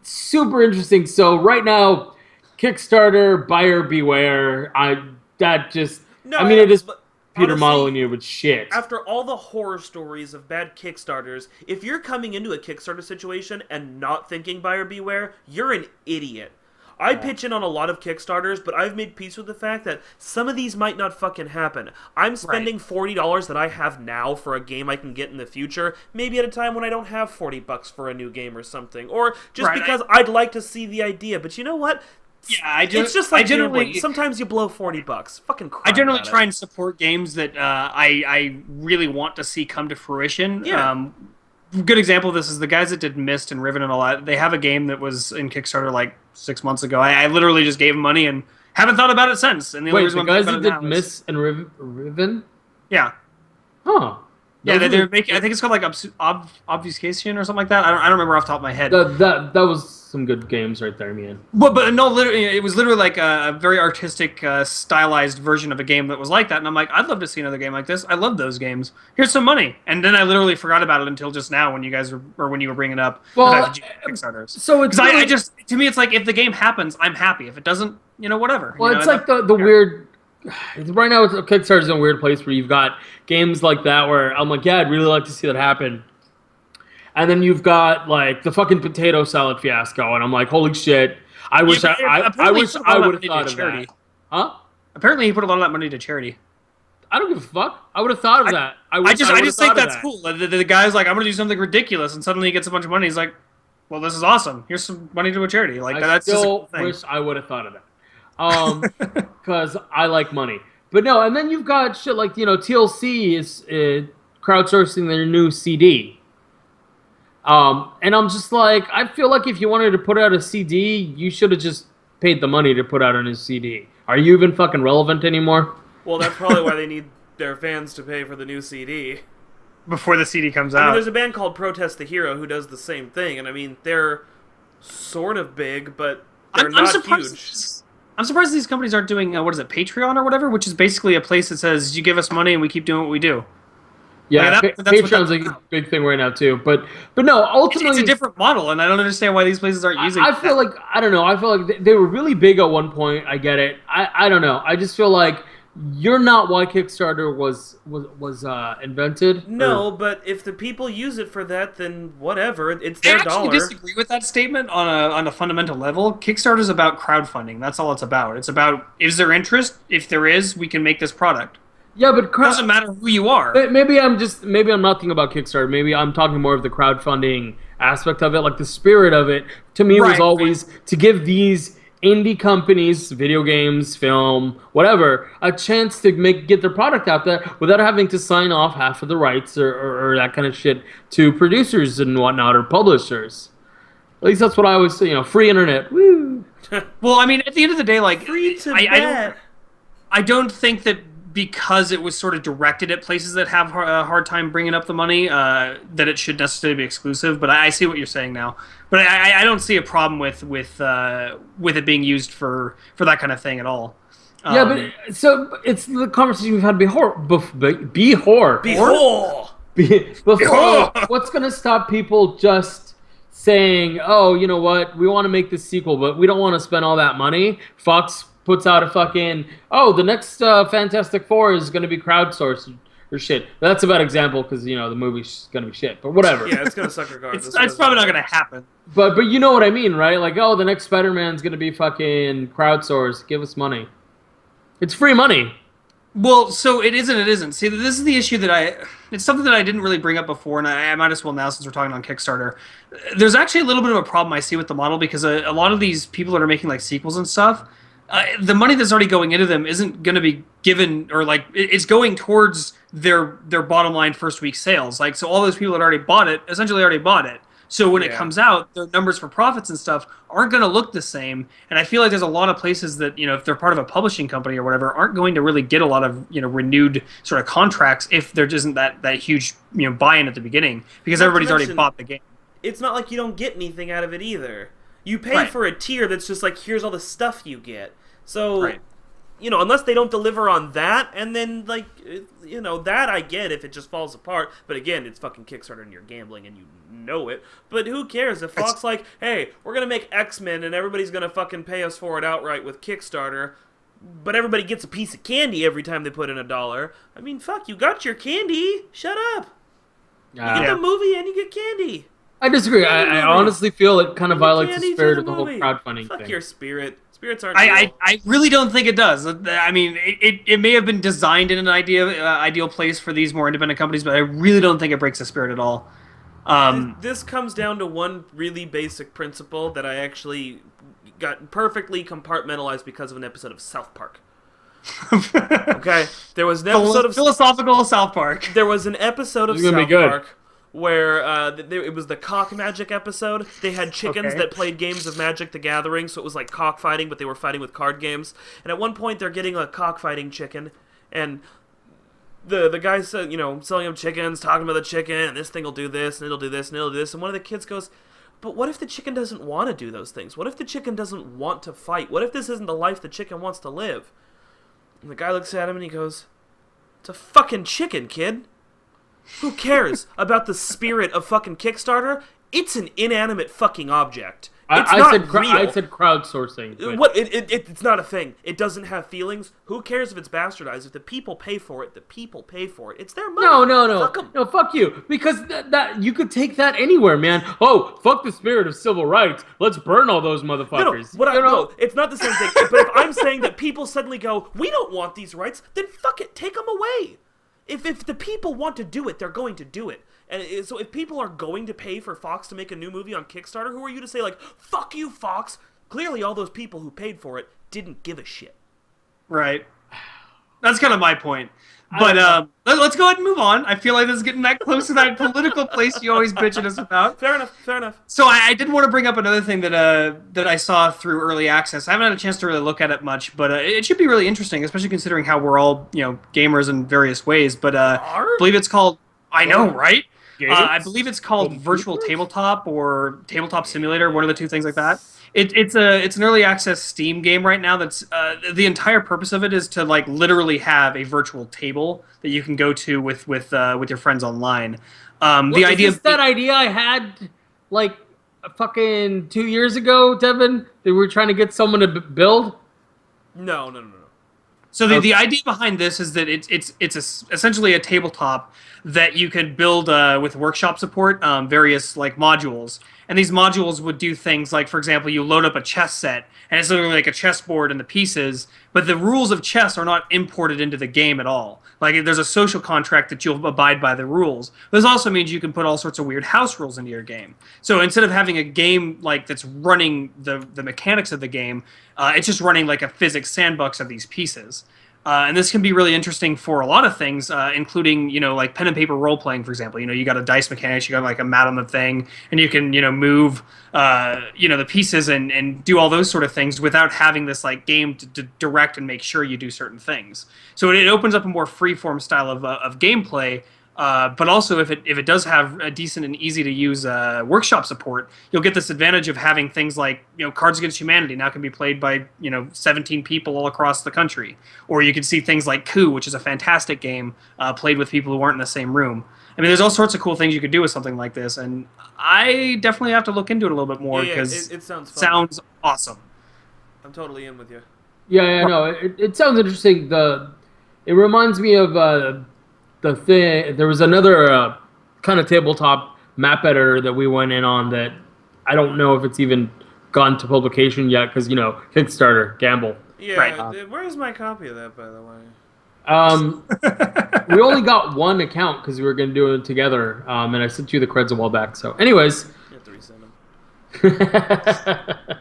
super interesting. So right now, Kickstarter, buyer beware. I mean, it is but Peter honestly, Molyneux with shit. After all the horror stories of bad Kickstarters, if you're coming into a Kickstarter situation and not thinking buyer beware, you're an idiot. I pitch in on a lot of Kickstarters, but I've made peace with the fact that some of these might not fucking happen. I'm spending $40 that I have now for a game I can get in the future, maybe at a time when I don't have $40 for a new game or something, or just Right, because I'd like to see the idea. But you know what? Yeah, It's just like I generally gambling. Sometimes you blow $40. Fucking cry I generally about try it. and support games that I really want to see come to fruition. Yeah. Good example of this is the guys that did Myst and Riven and all that. They have a game that was in Kickstarter like 6 months ago. I literally just gave them money and haven't thought about it since. And the only Wait, reason the I'm guys thinking that about did it now is- Miss and Riven? Yeah. Huh. Yeah, Those they're are- making. I think it's called like obfuscation or something like that. I don't remember off the top of my head. That was some good games right there, man. But no, literally, it was literally like a very artistic, stylized version of a game that was like that. And I'm like, I'd love to see another game like this. I love those games. Here's some money. And then I literally forgot about it until just now when you guys were, or when you were bringing it up. Well, about the Kickstarters. So it's Because really- I just, to me, it's like if the game happens, I'm happy. If it doesn't, whatever. Well, You it's know, like the weird. Right now, Kickstarter's in a weird place where you've got games like that where I'm like, yeah, I'd really like to see that happen. And then you've got like the fucking potato salad fiasco, and I'm like, holy shit! I wish but I apparently wish he put a I lot would of have money thought to of charity. that. Huh? Apparently, he put a lot of that money to charity. I don't give a fuck. I would have thought of that. I I just would've think thought of that's that. cool. The guy's like, I'm gonna do something ridiculous, and suddenly he gets a bunch of money. He's like, well, this is awesome. Here's some money to a charity. Like I that's just a still cool thing. wish I would have thought of that. Because I like money. But no, and then you've got shit like, TLC is crowdsourcing their new CD. And I'm just like, I feel like if you wanted to put out a CD, you should have just paid the money to put out a new CD. Are you even fucking relevant anymore? Well, that's probably why they need their fans to pay for the new CD. Before the CD comes I mean, out. there's a band called Protest the Hero who does the same thing, and I mean, they're sort of big, but they're I'm not surprised. huge. I'm surprised these companies aren't doing what is it, Patreon or whatever, which is basically a place that says you give us money and we keep doing what we do. Yeah, Like, that's what Patreon's that's a about. big thing right now too. But no, ultimately, It's a different model, and I don't understand why these places aren't using. I feel like I don't know. I feel like they were really big at one point. I get it. I don't know. I just feel like you're not why Kickstarter was invented. No, or- but if the people use it for that, then whatever. It's their I actually dollar. disagree with that statement on a fundamental level. Kickstarter is about crowdfunding. That's all it's about. It's about, is there interest? If there is, we can make this product. yeah, but It doesn't matter who you are. maybe I'm not thinking about Kickstarter. Maybe I'm talking more of the crowdfunding aspect of it. Like the spirit of it to me was Right. always to give these indie companies, video games, film, whatever, a chance to get their product out there without having to sign off half of the rights or that kind of shit to producers and whatnot or publishers. At least that's what I always say. Free internet. Woo. Well, I mean, at the end of the day, like, Free to I don't think that because it was sort of directed at places that have a hard time bringing up the money, that it should necessarily be exclusive. But I see what you're saying now. But I don't see a problem with it being used for that kind of thing at all. Yeah, but so it's the conversation we've had before. Behold! Before, what's going to stop people just saying, "Oh, you know what? We want to make this sequel, but we don't want to spend all that money." Fox puts out a fucking, "Oh, the next Fantastic Four is going to be crowdsourced or shit." That's a bad example because the movie's going to be shit, but whatever. Yeah, it's gonna suck regardless. It's probably not gonna happen. But you know what I mean, right? Like, oh, the next Spider-Man's going to be fucking crowdsourced. Give us money. It's free money. Well, so it isn't. It isn't. See, this is the issue it's something that I didn't really bring up before, and I might as well now since we're talking on Kickstarter. There's actually a little bit of a problem I see with the model because a lot of these people that are making like sequels and stuff, the money that's already going into them isn't going to be given, or like it's going towards their bottom line first week sales. Like, so all those people that already bought it essentially already bought it. So when it comes out, their numbers for profits and stuff aren't going to look the same. And I feel like there's a lot of places that, if they're part of a publishing company or whatever, aren't going to really get a lot of, renewed sort of contracts if there isn't that huge, buy-in at the beginning because everybody's already bought the game. It's not like you don't get anything out of it either. You pay for a tier that's just like, here's all the stuff you get. So, unless they don't deliver on that, and then, like, that I get if it just falls apart. But again, it's fucking Kickstarter and you're gambling and you know it. But who cares if Fox like, hey, we're going to make X-Men and everybody's going to fucking pay us for it outright with Kickstarter, but everybody gets a piece of candy every time they put in $1. I mean, fuck, you got your candy. Shut up. You get the movie and you get candy. I disagree. I honestly feel it kind of violates the spirit of the whole crowdfunding thing. Fuck your spirit. Spirits aren't I really don't think it does. I mean, it may have been designed in an ideal place for these more independent companies, but I really don't think it breaks the spirit at all. This comes down to one really basic principle that I actually got perfectly compartmentalized because of an episode of South Park. Okay? There was an episode of philosophical South Park. There was an episode of South Park where it was the cock magic episode. They had chickens that played games of Magic the Gathering, so it was like cockfighting, but they were fighting with card games. And at one point, they're getting a cockfighting chicken, and the guy said, selling them chickens, talking about the chicken, and this thing will do this, and it'll do this, and it'll do this. And one of the kids goes, but what if the chicken doesn't want to do those things? What if the chicken doesn't want to fight? What if this isn't the life the chicken wants to live? And the guy looks at him and he goes, it's a fucking chicken, kid. Who cares about the spirit of fucking Kickstarter? It's an inanimate fucking object. I said crowdsourcing. It's not a thing. It doesn't have feelings. Who cares if it's bastardized? If the people pay for it, the people pay for it. It's their money. No. Fuck 'em. No, fuck you. Because that you could take that anywhere, man. Oh, fuck the spirit of civil rights. Let's burn all those motherfuckers. No, it's not the same thing. But if I'm saying that people suddenly go, we don't want these rights, then fuck it, take them away. If the people want to do it, they're going to do it. And so if people are going to pay for Fox to make a new movie on Kickstarter, who are you to say, like, fuck you, Fox? Clearly all those people who paid for it didn't give a shit. Right. That's kind of my point. But let's go ahead and move on. I feel like this is getting that close to that political place you always bitch at us about. Fair enough. So I did want to bring up another thing that I saw through early access. I haven't had a chance to really look at it much, but it should be really interesting, especially considering how we're all gamers in various ways. But I believe it's called. I know, right? I believe it's called Virtual Tabletop or Tabletop Simulator, one of the two things like that. It's an early access Steam game right now. That's the entire purpose of it is to like literally have a virtual table that you can go to with your friends online. The idea is that idea I had like fucking 2 years ago, Devin. That we were trying to get someone to build. No. So the idea behind this is that it's essentially a tabletop that you could build with workshop support, various like modules, and these modules would do things like, for example, you load up a chess set, and it's literally like a chessboard and the pieces, but the rules of chess are not imported into the game at all. Like there's a social contract that you'll abide by the rules. This also means you can put all sorts of weird house rules into your game. So instead of having a game like that's running the mechanics of the game, it's just running like a physics sandbox of these pieces. And this can be really interesting for a lot of things, including, like pen and paper role playing, for example. You got a dice mechanics, you got like a mat on the thing, and you can, move, the pieces and do all those sort of things without having this like game to direct and make sure you do certain things. So it opens up a more free-form style of gameplay. But also, if it does have a decent and easy to use workshop support, you'll get this advantage of having things like Cards Against Humanity now can be played by 17 people all across the country, or you can see things like Coup, which is a fantastic game played with people who aren't in the same room. I mean, there's all sorts of cool things you could do with something like this, and I definitely have to look into it a little bit more because it sounds fun. sounds awesome. I'm totally in with you. Yeah, no, it sounds interesting. It reminds me of the thing. There was another kind of tabletop map editor that we went in on that I don't know if it's even gone to publication yet because Kickstarter gamble. Yeah, Right. Where's my copy of that, by the way? We only got one account because we were going to do it together, and I sent you the creds a while back. So, anyways. You have to resend them.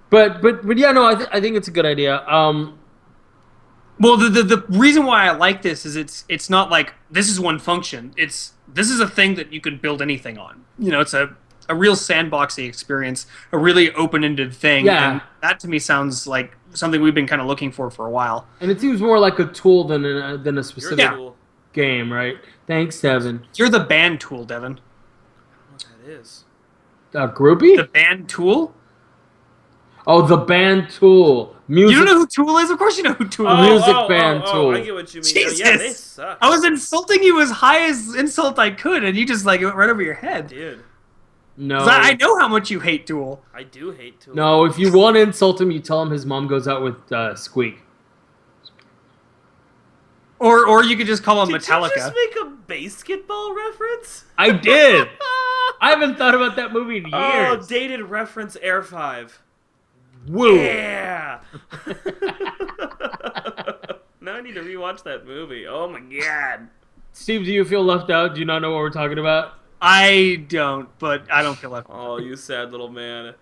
but yeah, no, I think it's a good idea. Well, the reason why I like this is it's not like this is one function. This is a thing that you can build anything on. It's a real sandboxy experience, a really open-ended thing. Yeah. And that to me sounds like something we've been kind of looking for a while. And it seems more like a tool than a specific You're the tool. game, right? Thanks, Devin. You're the band tool, Devin. I don't know what that is. Groupie? The band tool? Oh, the band tool. Music. You don't know who Tool is? Of course you know who Tool is. Music band tool. I get what you mean. Jesus. Yeah, they suck. I was insulting you as high as insult I could, and you just it went right over your head. Dude, No. 'Cause I know how much you hate Tool. I do hate Tool. No, if you want to insult him, you tell him his mom goes out with Squeak. Or you could just call him Did Metallica. you just make a basketball reference? I did. I haven't thought about that movie in years. Oh, dated reference Air 5. Woo. Yeah. Now I need to rewatch that movie. Oh my god. Steve, do you feel left out? Do you not know what we're talking about? I don't, but I don't feel left. Oh, you sad little man.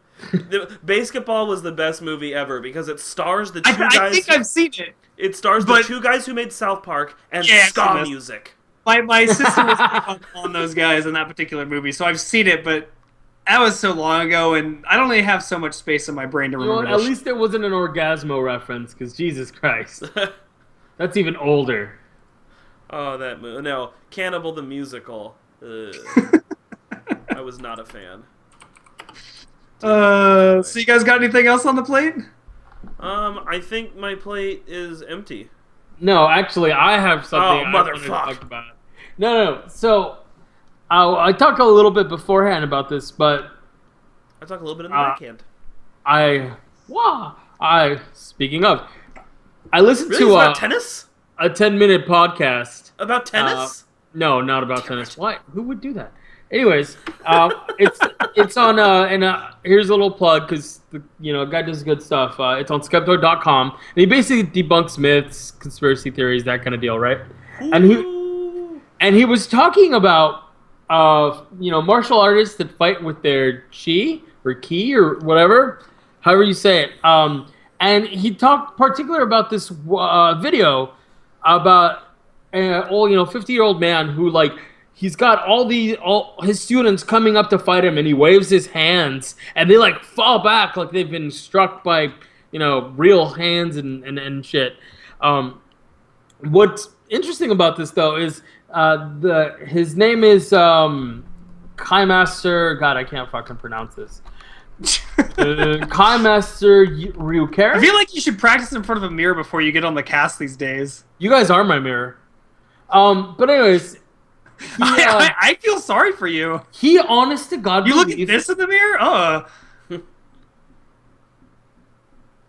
Basketball was the best movie ever because it stars the two guys. I think I've seen it. It stars the two guys who made South Park and Yeah, ska I've seen this. music. My sister was on those guys in that particular movie, so I've seen it, but that was so long ago, and I don't really have so much space in my brain to You know remember what? this. At least it wasn't an Orgasmo reference, because Jesus Christ. That's even older. Oh, that movie. No, Cannibal the Musical. Ugh. I was not a fan. So you guys got anything else on the plate? I think my plate is empty. No, actually, I have something Oh, I wanted to motherfuck. talk about. No. So, I talked a little bit beforehand about this, but I talk a little bit in the backhand. speaking of, I listened Really? to It's about tennis? a 10-minute podcast. About tennis? No, not about tennis. Why? Who would do that? Anyways, it's on and here's a little plug because guy does good stuff. It's on Skepto.com, and he basically debunks myths, conspiracy theories, that kind of deal, right? Ooh. And he was talking about martial artists that fight with their chi or ki or whatever, however you say it. And he talked particular about this video about an old 50-year-old man who he's got all his students coming up to fight him, and he waves his hands, and they fall back like they've been struck by real hands and shit. What's interesting about this though is his name is Kai Master. God, I can't fucking pronounce this. Kai Master Ryukara. I feel like you should practice in front of a mirror before you get on the cast these days. You guys are my mirror. But anyways. I feel sorry for you. He, honest to God, you look at this in the mirror?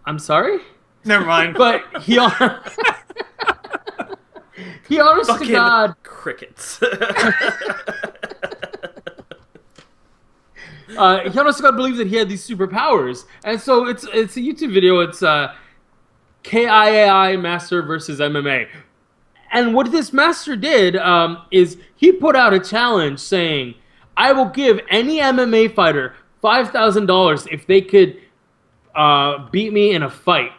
I'm sorry? Never mind. But he honest Fucking to God. Crickets. He honest to God believes that he had these superpowers. And so it's a YouTube video. It's KIAI Master versus MMA. And what this master did is he put out a challenge saying, I will give any MMA fighter $5,000 if they could beat me in a fight.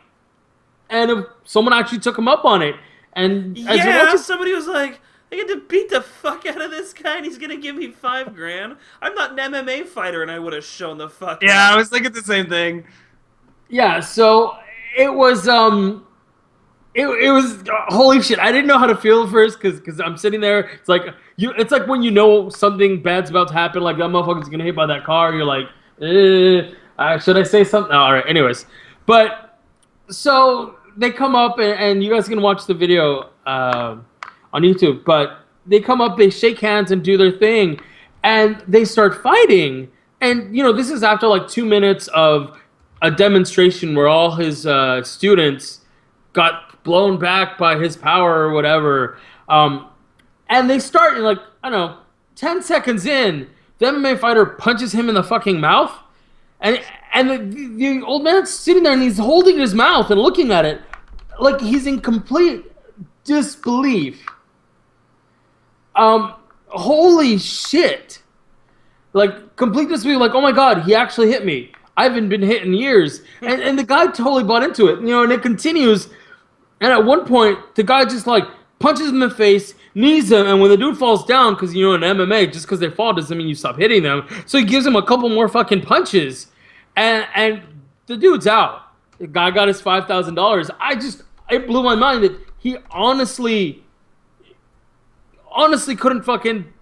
And if someone actually took him up on it. And somebody was like, I get to beat the fuck out of this guy and he's going to give me $5,000. I'm not an MMA fighter, and I would have shown the fuck Yeah, up. I was thinking the same thing. Yeah, so it was... It was holy shit. I didn't know how to feel at first because I'm sitting there. It's like when something bad's about to happen, like that motherfucker's gonna hit by that car. You're like, should I say something? No, all right. Anyways, but so they come up and you guys can watch the video on YouTube. But they come up, they shake hands and do their thing, and they start fighting. And, this is after like 2 minutes of a demonstration where all his students got blown back by his power or whatever. And they start, like, I don't know, 10 seconds in, the MMA fighter punches him in the fucking mouth. And the old man's sitting there and he's holding his mouth and looking at it like he's in complete disbelief. Holy shit. Like, complete disbelief, like, oh my god, he actually hit me. I haven't been hit in years. And the guy totally bought into it, and it continues. And at one point, the guy just, like, punches him in the face, knees him, and when the dude falls down, because, in MMA, just because they fall doesn't mean you stop hitting them. So he gives him a couple more fucking punches. And the dude's out. The guy got his $5,000. It blew my mind that he honestly couldn't fucking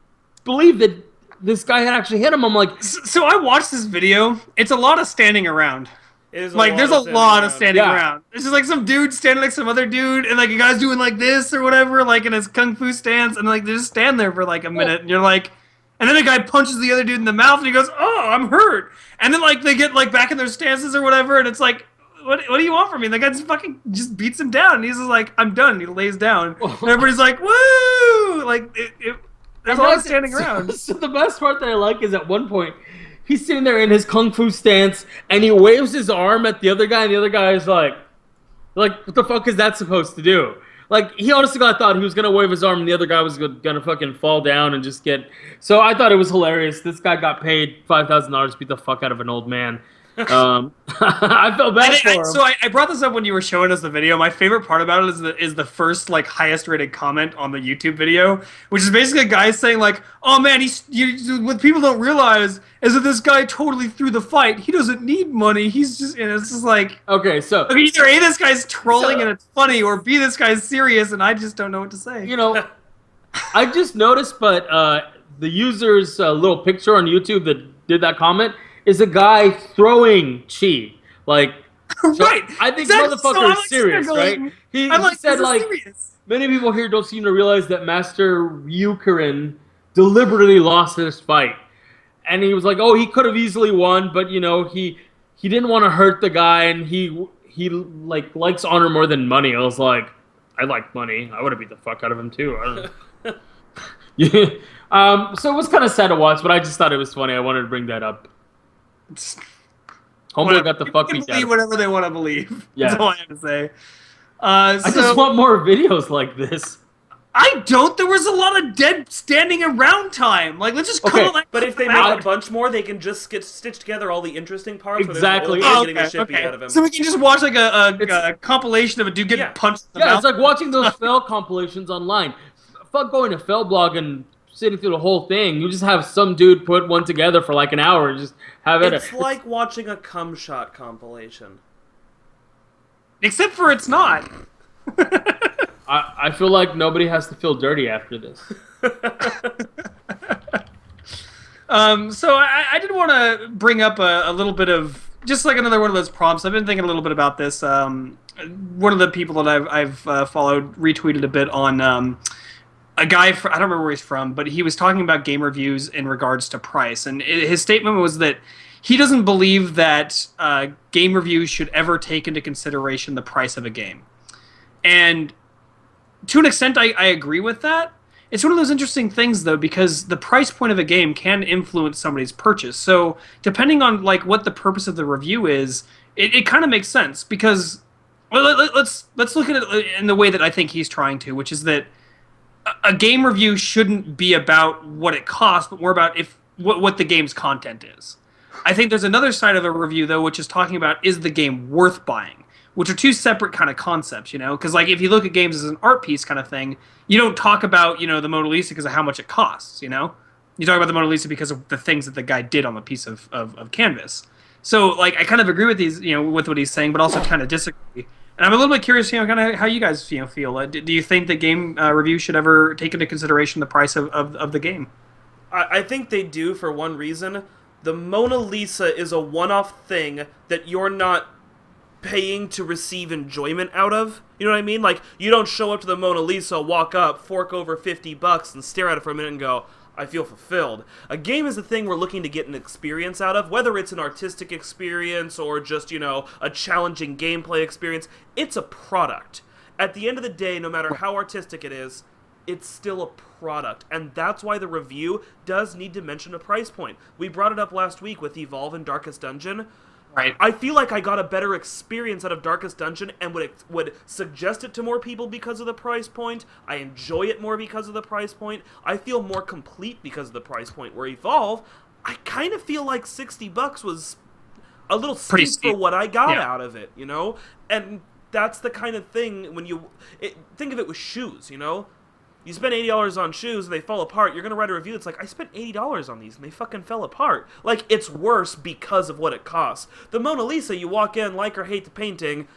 believe that this guy had actually hit him. I'm like... So I watched this video. It's a lot of standing around. There's a lot of standing around. It's just like some dude standing next to some other dude, and like a guy's doing like this or whatever, like in his kung fu stance, and like they just stand there for like a minute, and you're like... And then a guy punches the other dude in the mouth, and he goes, "Oh, I'm hurt." And then like they get like back in their stances or whatever, and it's like, what do you want from me? And the guy just beats him down, and he's just like, "I'm done." And he lays down, and everybody's like, "Woo!" Like there's a lot of standing around. So the best part that I like is at one point he's sitting there in his kung fu stance, and he waves his arm at the other guy, and the other guy is like, what the fuck is that supposed to do? Like, he honestly thought he was going to wave his arm and the other guy was going to fucking fall down and just get... So I thought it was hilarious. This guy got paid $5,000 to beat the fuck out of an old man. I felt bad for him. So I brought this up when you were showing us the video. My favorite part about it is the first, like, highest rated comment on the YouTube video, which is basically a guy saying, like, "Oh, man, what people don't realize is that this guy totally threw the fight. He doesn't need money. He's just..." And it's just like... Okay, so... either A, this guy's trolling and it's funny, or B, this guy's serious and I just don't know what to say. I just noticed, but the user's little picture on YouTube that did that comment is a guy throwing chi. Like, right. I think motherfucker is serious, right? He said, like, serious. Many people here don't seem to realize that Master Ryukarin deliberately lost this fight. And he was like, oh, he could have easily won, but, he didn't want to hurt the guy, and he likes honor more than money. I was like, I like money. I would have beat the fuck out of him, too. I don't know. Yeah. So it was kind of sad to watch, but I just thought it was funny. I wanted to bring that up. Homeboy got the fuck beat out. Whatever they want to believe. Yeah. That's all I have to say. I just want more videos like this. I don't. There was a lot of dead standing around time. Like, let's just call it. But if they make a bunch more, they can just stitch together all the interesting parts. Exactly. Getting a shit beat out of him. So we can just watch like a compilation of a dude getting punched in the mouth. It's like watching those Fell compilations online. Fuck going to Fell blog and sitting through the whole thing. You just have some dude put one together for like an hour and just have it. It's like watching a cum shot compilation. Except for it's not. I feel like nobody has to feel dirty after this. So I did want to bring up a little bit of just like another one of those prompts. I've been thinking a little bit about this. One of the people that I've followed retweeted a bit on a guy, I don't remember where he's from, but he was talking about game reviews in regards to price. And his statement was that he doesn't believe that game reviews should ever take into consideration the price of a game. And to an extent, I agree with that. It's one of those interesting things, though, because the price point of a game can influence somebody's purchase. So depending on like what the purpose of the review is, it kind of makes sense. Because let's look at it in the way that I think he's trying to, which is that a game review shouldn't be about what it costs, but more about what the game's content is. I think there's another side of a review, though, which is talking about, is the game worth buying? Which are two separate kind of concepts, Because, like, if you look at games as an art piece kind of thing, you don't talk about, the Mona Lisa because of how much it costs, You talk about the Mona Lisa because of the things that the guy did on the piece of canvas. So, like, I kind of agree with these, with what he's saying, but also kind of disagree. And I'm a little bit curious, kind of how you guys feel. Do you think that game review should ever take into consideration the price of the game? I think they do for one reason. The Mona Lisa is a one-off thing that you're not paying to receive enjoyment out of. You know what I mean? Like, you don't show up to the Mona Lisa, walk up, fork over $50 and stare at it for a minute and go, I feel fulfilled. A game is a thing we're looking to get an experience out of, whether it's an artistic experience or just, you know, a challenging gameplay experience. It's a product. At the end of the day, no matter how artistic it is, it's still a product, and that's why the review does need to mention a price point. We brought it up last week with Evolve and Darkest Dungeon. Right. I feel like I got a better experience out of Darkest Dungeon and would suggest it to more people because of the price point. I enjoy it more because of the price point. I feel more complete because of the price point. Where Evolve, I kind of feel like $60 was a little steep for what I got out of it, you know? And that's the kind of thing when you... think of it with shoes, you know? You spend $80 on shoes, and they fall apart, you're going to write a review that's like, I spent $80 on these, and they fucking fell apart. Like, it's worse because of what it costs. The Mona Lisa, you walk in, like or hate the painting,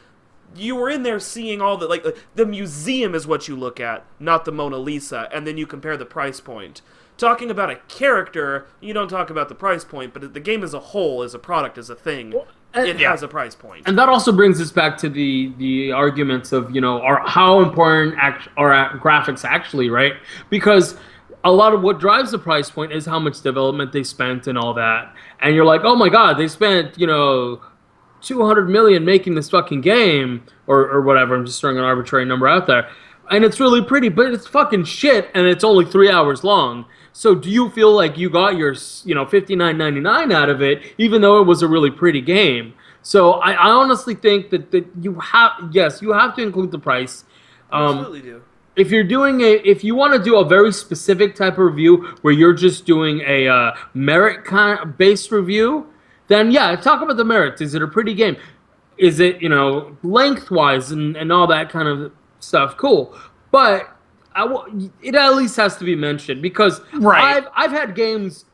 you were in there seeing all the, like, the museum is what you look at, not the Mona Lisa, and then you compare the price point. Talking about a character, you don't talk about the price point, but the game as a whole, as a product, as a thing, it has a price point. And that also brings us back to the arguments of, you know, how important are graphics actually, right? Because a lot of what drives the price point is how much development they spent and all that. And you're like, oh my god, they spent, you know, $200 million making this fucking game, or whatever. I'm just throwing an arbitrary number out there. And it's really pretty, but it's fucking shit, and it's only 3 hours long. So do you feel like you got your, you know, $59.99 out of it, even though it was a really pretty game? So I honestly think that you have, yes, you have to include the price. Absolutely do. If you're doing if you want to do a very specific type of review where you're just doing a merit kind of based review, then yeah, talk about the merits. Is it a pretty game? Is it, you know, lengthwise and all that kind of stuff? Cool. But it at least has to be mentioned because I've had games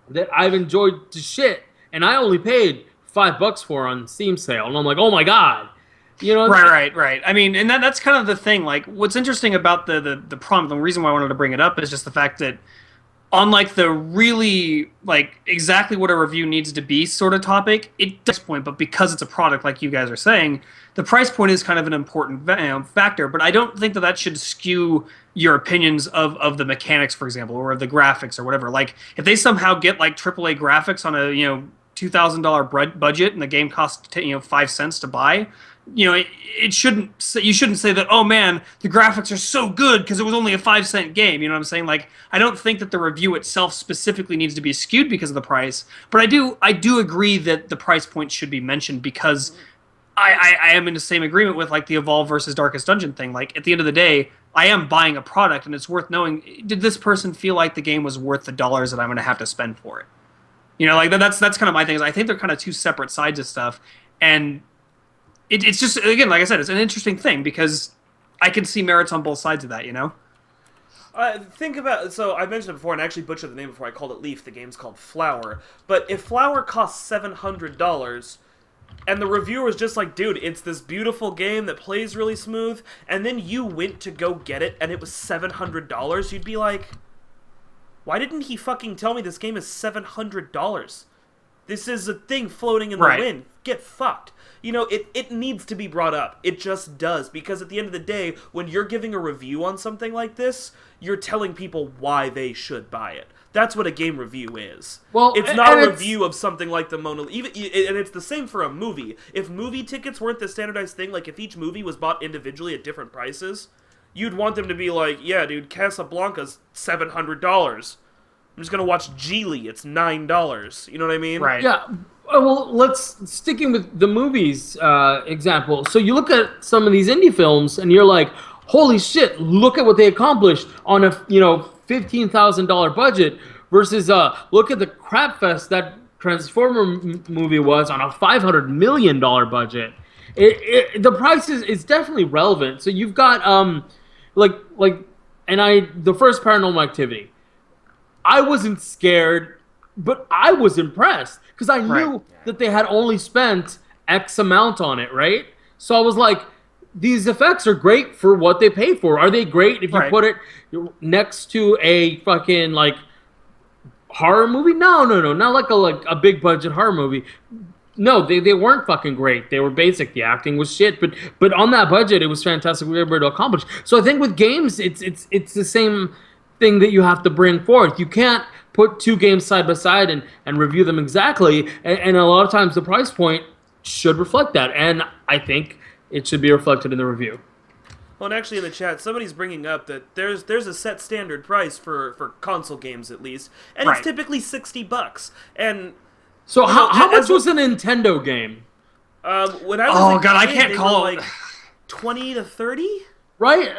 that I've enjoyed to shit and I only paid $5 for on Steam sale, and I'm like, oh my god, you know? Right. I mean, and that's kind of the thing. Like, what's interesting about the prompt, the reason why I wanted to bring it up is just the fact that, unlike the really like exactly what a review needs to be sort of topic, it does point, but because it's a product, like you guys are saying, the price point is kind of an important factor. But I don't think that should skew your opinions of the mechanics, for example, or of the graphics or whatever. Like, if they somehow get like AAA graphics on a, you know, $2,000 budget and the game costs 5 cents to buy, you know, you shouldn't say that, oh man, the graphics are so good because it was only a 5-cent game. You know what I'm saying? Like, I don't think that the review itself specifically needs to be skewed because of the price, but I do agree that the price point should be mentioned because I am in the same agreement with like the Evolve versus Darkest Dungeon thing. Like, at the end of the day, I am buying a product and it's worth knowing, did this person feel like the game was worth the dollars that I'm going to have to spend for it? You know, like that's kind of my thing. Is I think they're kind of two separate sides of stuff, and it's just, again, like I said, it's an interesting thing because I can see merits on both sides of that. You know. Think about, so I mentioned it before, and I actually butchered the name before. I called it Leaf. The game's called Flower. But if Flower costs $700, and the reviewer was just like, dude, it's this beautiful game that plays really smooth, and then you went to go get it, and it was $700, you'd be like, why didn't he fucking tell me this game is $700? This is a thing floating in the wind. Get fucked. You know, it needs to be brought up. It just does. Because at the end of the day, when you're giving a review on something like this, you're telling people why they should buy it. That's what a game review is. Well, it's not a review of something like the Mona Lisa. And it's the same for a movie. If movie tickets weren't the standardized thing, like if each movie was bought individually at different prices, you'd want them to be like, yeah, dude, Casablanca's $700. I'm just gonna watch Geely. It's $9. You know what I mean? Right. Yeah. Well, sticking with the movies example. So you look at some of these indie films, and you're like, holy shit! Look at what they accomplished on a $15,000 budget versus look at the crap fest that Transformer movie was on a $500 million budget. The price is definitely relevant. So you've got the first Paranormal Activity. I wasn't scared, but I was impressed because I knew that they had only spent X amount on it, right? So I was like, these effects are great for what they pay for. Are they great if you put it next to a fucking like horror movie? No, not like a big budget horror movie. No, they weren't fucking great. They were basic. The acting was shit, but on that budget, it was fantastic. We were able to accomplish. So I think with games, it's the same thing that you have to bring forth. You can't put two games side by side and review them exactly. And a lot of times, the price point should reflect that. And I think it should be reflected in the review. Well, and actually in the chat, somebody's bringing up that there's a set standard price for console games at least, and Right. it's typically $60. And So You know, how much as- was a Nintendo game? when I was Oh, a God, I kid, can't they call were it. like 20 to 30. Right?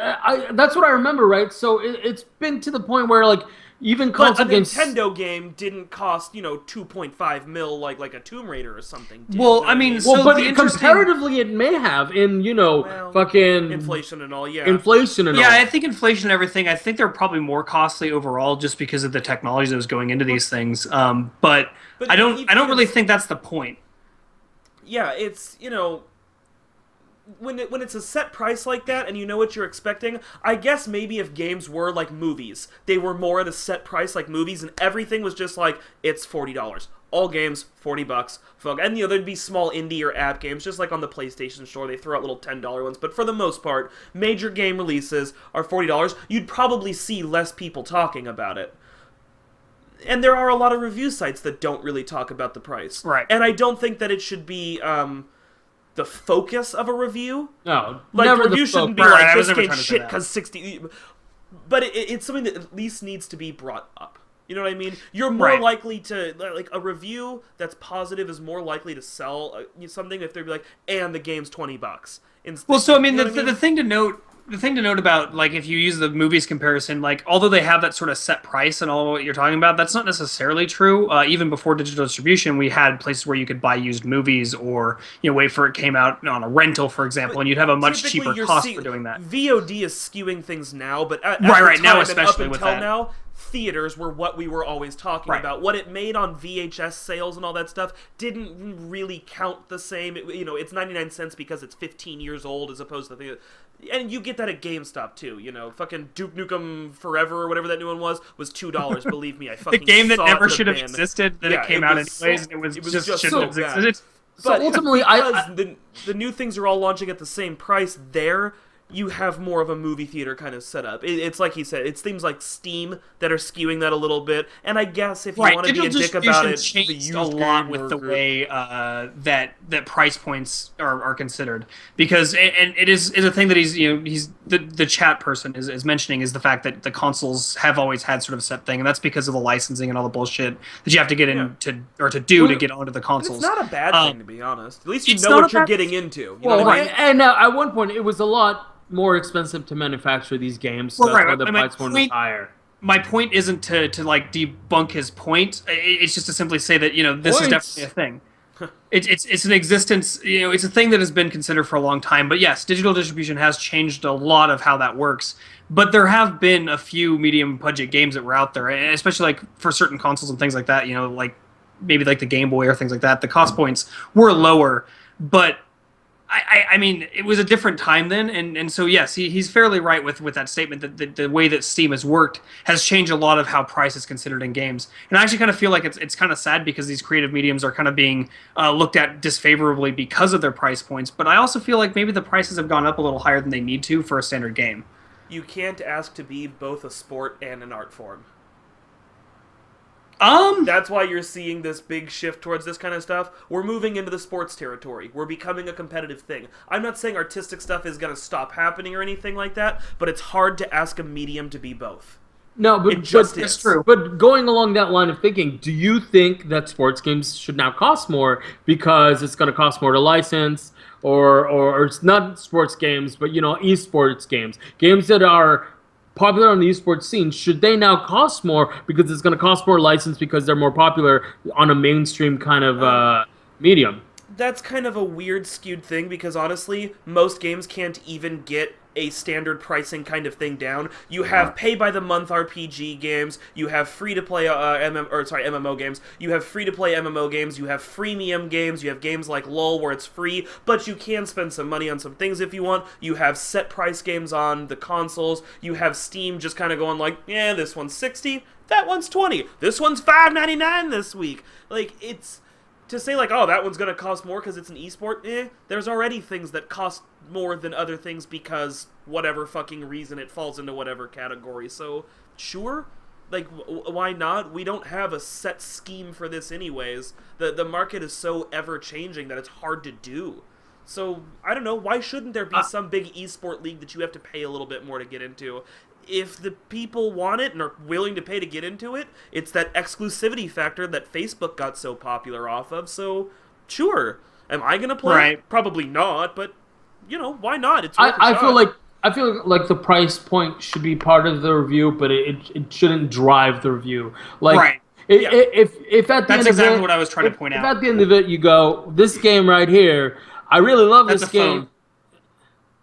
That's what I remember, right? So it's been to the point where, like, even But console a games... Nintendo game didn't cost 2.5 mil like a Tomb Raider or something. Did, Well, you know I what mean, Well, So but the interesting- comparatively, it may have in, Well, fucking... inflation and all, yeah. Inflation and Yeah, all. I think inflation and everything. I think they're probably more costly overall just because of the technology that was going into these things. But I don't really think that's the point. Yeah, it's when it's a set price like that and you know what you're expecting, I guess maybe if games were like movies, they were more at a set price like movies, and everything was just like it's $40. All games $40. Fuck, and there'd be small indie or app games, just like on the PlayStation Store, they throw out little $10 ones. But for the most part, major game releases are $40. You'd probably see less people talking about it. And there are a lot of review sites that don't really talk about the price. Right. And I don't think that it should be the focus of a review. No, Like, never review the shouldn't be Right, like, I was this never game's trying to say shit that. because 60... But it's something that at least needs to be brought up. You know what I mean? You're more Right. likely to... Like, a review that's positive is more likely to sell something if they're like, and the game's $20. Instead, Well, so I mean, you know what the thing to note. The thing to note about, like, if you use the movies comparison, like, although they have that sort of set price and all what you're talking about, that's not necessarily true. Even before digital distribution, we had places where you could buy used movies or, wait for it came out on a rental, for example, and you'd have a much Typically, cheaper you're cost seeing- for doing that. VOD is skewing things now, but at Right, the now time especially and with up until that. now, theaters were what we were always talking Right. about. What it made on VHS sales and all that stuff didn't really count the same. It's 99 cents because it's 15 years old as opposed to the... And you get that at GameStop too, fucking Duke Nukem Forever or whatever that new one was $2. Believe me, I The fucking game that saw it never in the should have bin. existed, that Yeah, it came it out was anyways, so- and it was it was just just shouldn't so have bad. existed. So But ultimately, because the new things are all launching at the same price, you have more of a movie theater kind of setup. It's like he said, it's things like Steam that are skewing that a little bit. And I guess if you Right, want to be a digital dick about distribution it, the changed used a lot game with the market- way that price points are considered, because and it is a thing that he's the chat person is mentioning, is the fact that the consoles have always had sort of a set thing, and that's because of the licensing and all the bullshit that you have to get into or to do to get onto the And consoles. it's not a bad thing, to be honest. At least you it's know not what a you're bad- getting into. You know well, what I mean? and at one point, it was a lot more expensive to manufacture these games, so Well, that's right, why the I mean, price point was higher. My point isn't to like debunk his point. It's just to simply say that this is Points. definitely a thing. It's an existence. It's a thing that has been considered for a long time. But yes, digital distribution has changed a lot of how that works. But there have been a few medium budget games that were out there, and especially like for certain consoles and things like that. Like maybe like the Game Boy or things like that. The cost points were lower, but I mean, it was a different time then, and so yes, he's fairly right with that statement that the way that Steam has worked has changed a lot of how price is considered in games. And I actually kind of feel like it's kind of sad because these creative mediums are kind of being looked at disfavorably because of their price points. But I also feel like maybe the prices have gone up a little higher than they need to for a standard game. You can't ask to be both a sport and an art form. That's why you're seeing this big shift towards this kind of stuff. We're moving into the sports territory. We're becoming a competitive thing. I'm not saying artistic stuff is going to stop happening or anything like that, but it's hard to ask a medium to be both. No, but It just that's is. true. But going along that line of thinking, do you think that sports games should now cost more because it's going to cost more to license, or it's not sports games, but esports games that are popular on the esports scene? Should they now cost more because it's going to cost more license because they're more popular on a mainstream kind of medium? That's kind of a weird skewed thing because honestly, most games can't even get a standard pricing kind of thing down. You have pay by the month RPG games, you have free to play MMO games, you have free to play MMO games, you have freemium games, you have games like LoL where it's free, but you can spend some money on some things if you want. You have set price games on the consoles. You have Steam just kind of going like, yeah, this one's $60, that one's $20, this one's $5.99 this week. Like, to say like, oh, that one's gonna cost more because it's an esport. There's already things that cost more than other things because whatever fucking reason it falls into whatever category. So sure, like why not? We don't have a set scheme for this anyways. The market is so ever changing that it's hard to do. So I don't know, why shouldn't there be some big esport league that you have to pay a little bit more to get into? If the people want it and are willing to pay to get into it, it's that exclusivity factor that Facebook got so popular off of. So sure, am I gonna play? Right. Probably not, but you know, why not? It's worth a I shot. feel like the price point should be part of the review, but it shouldn't drive the review. Like, Right. If at the That's end exactly of it, what I was trying to point if out. at the end of it you go, this game right here, I really love That's this a game. phone.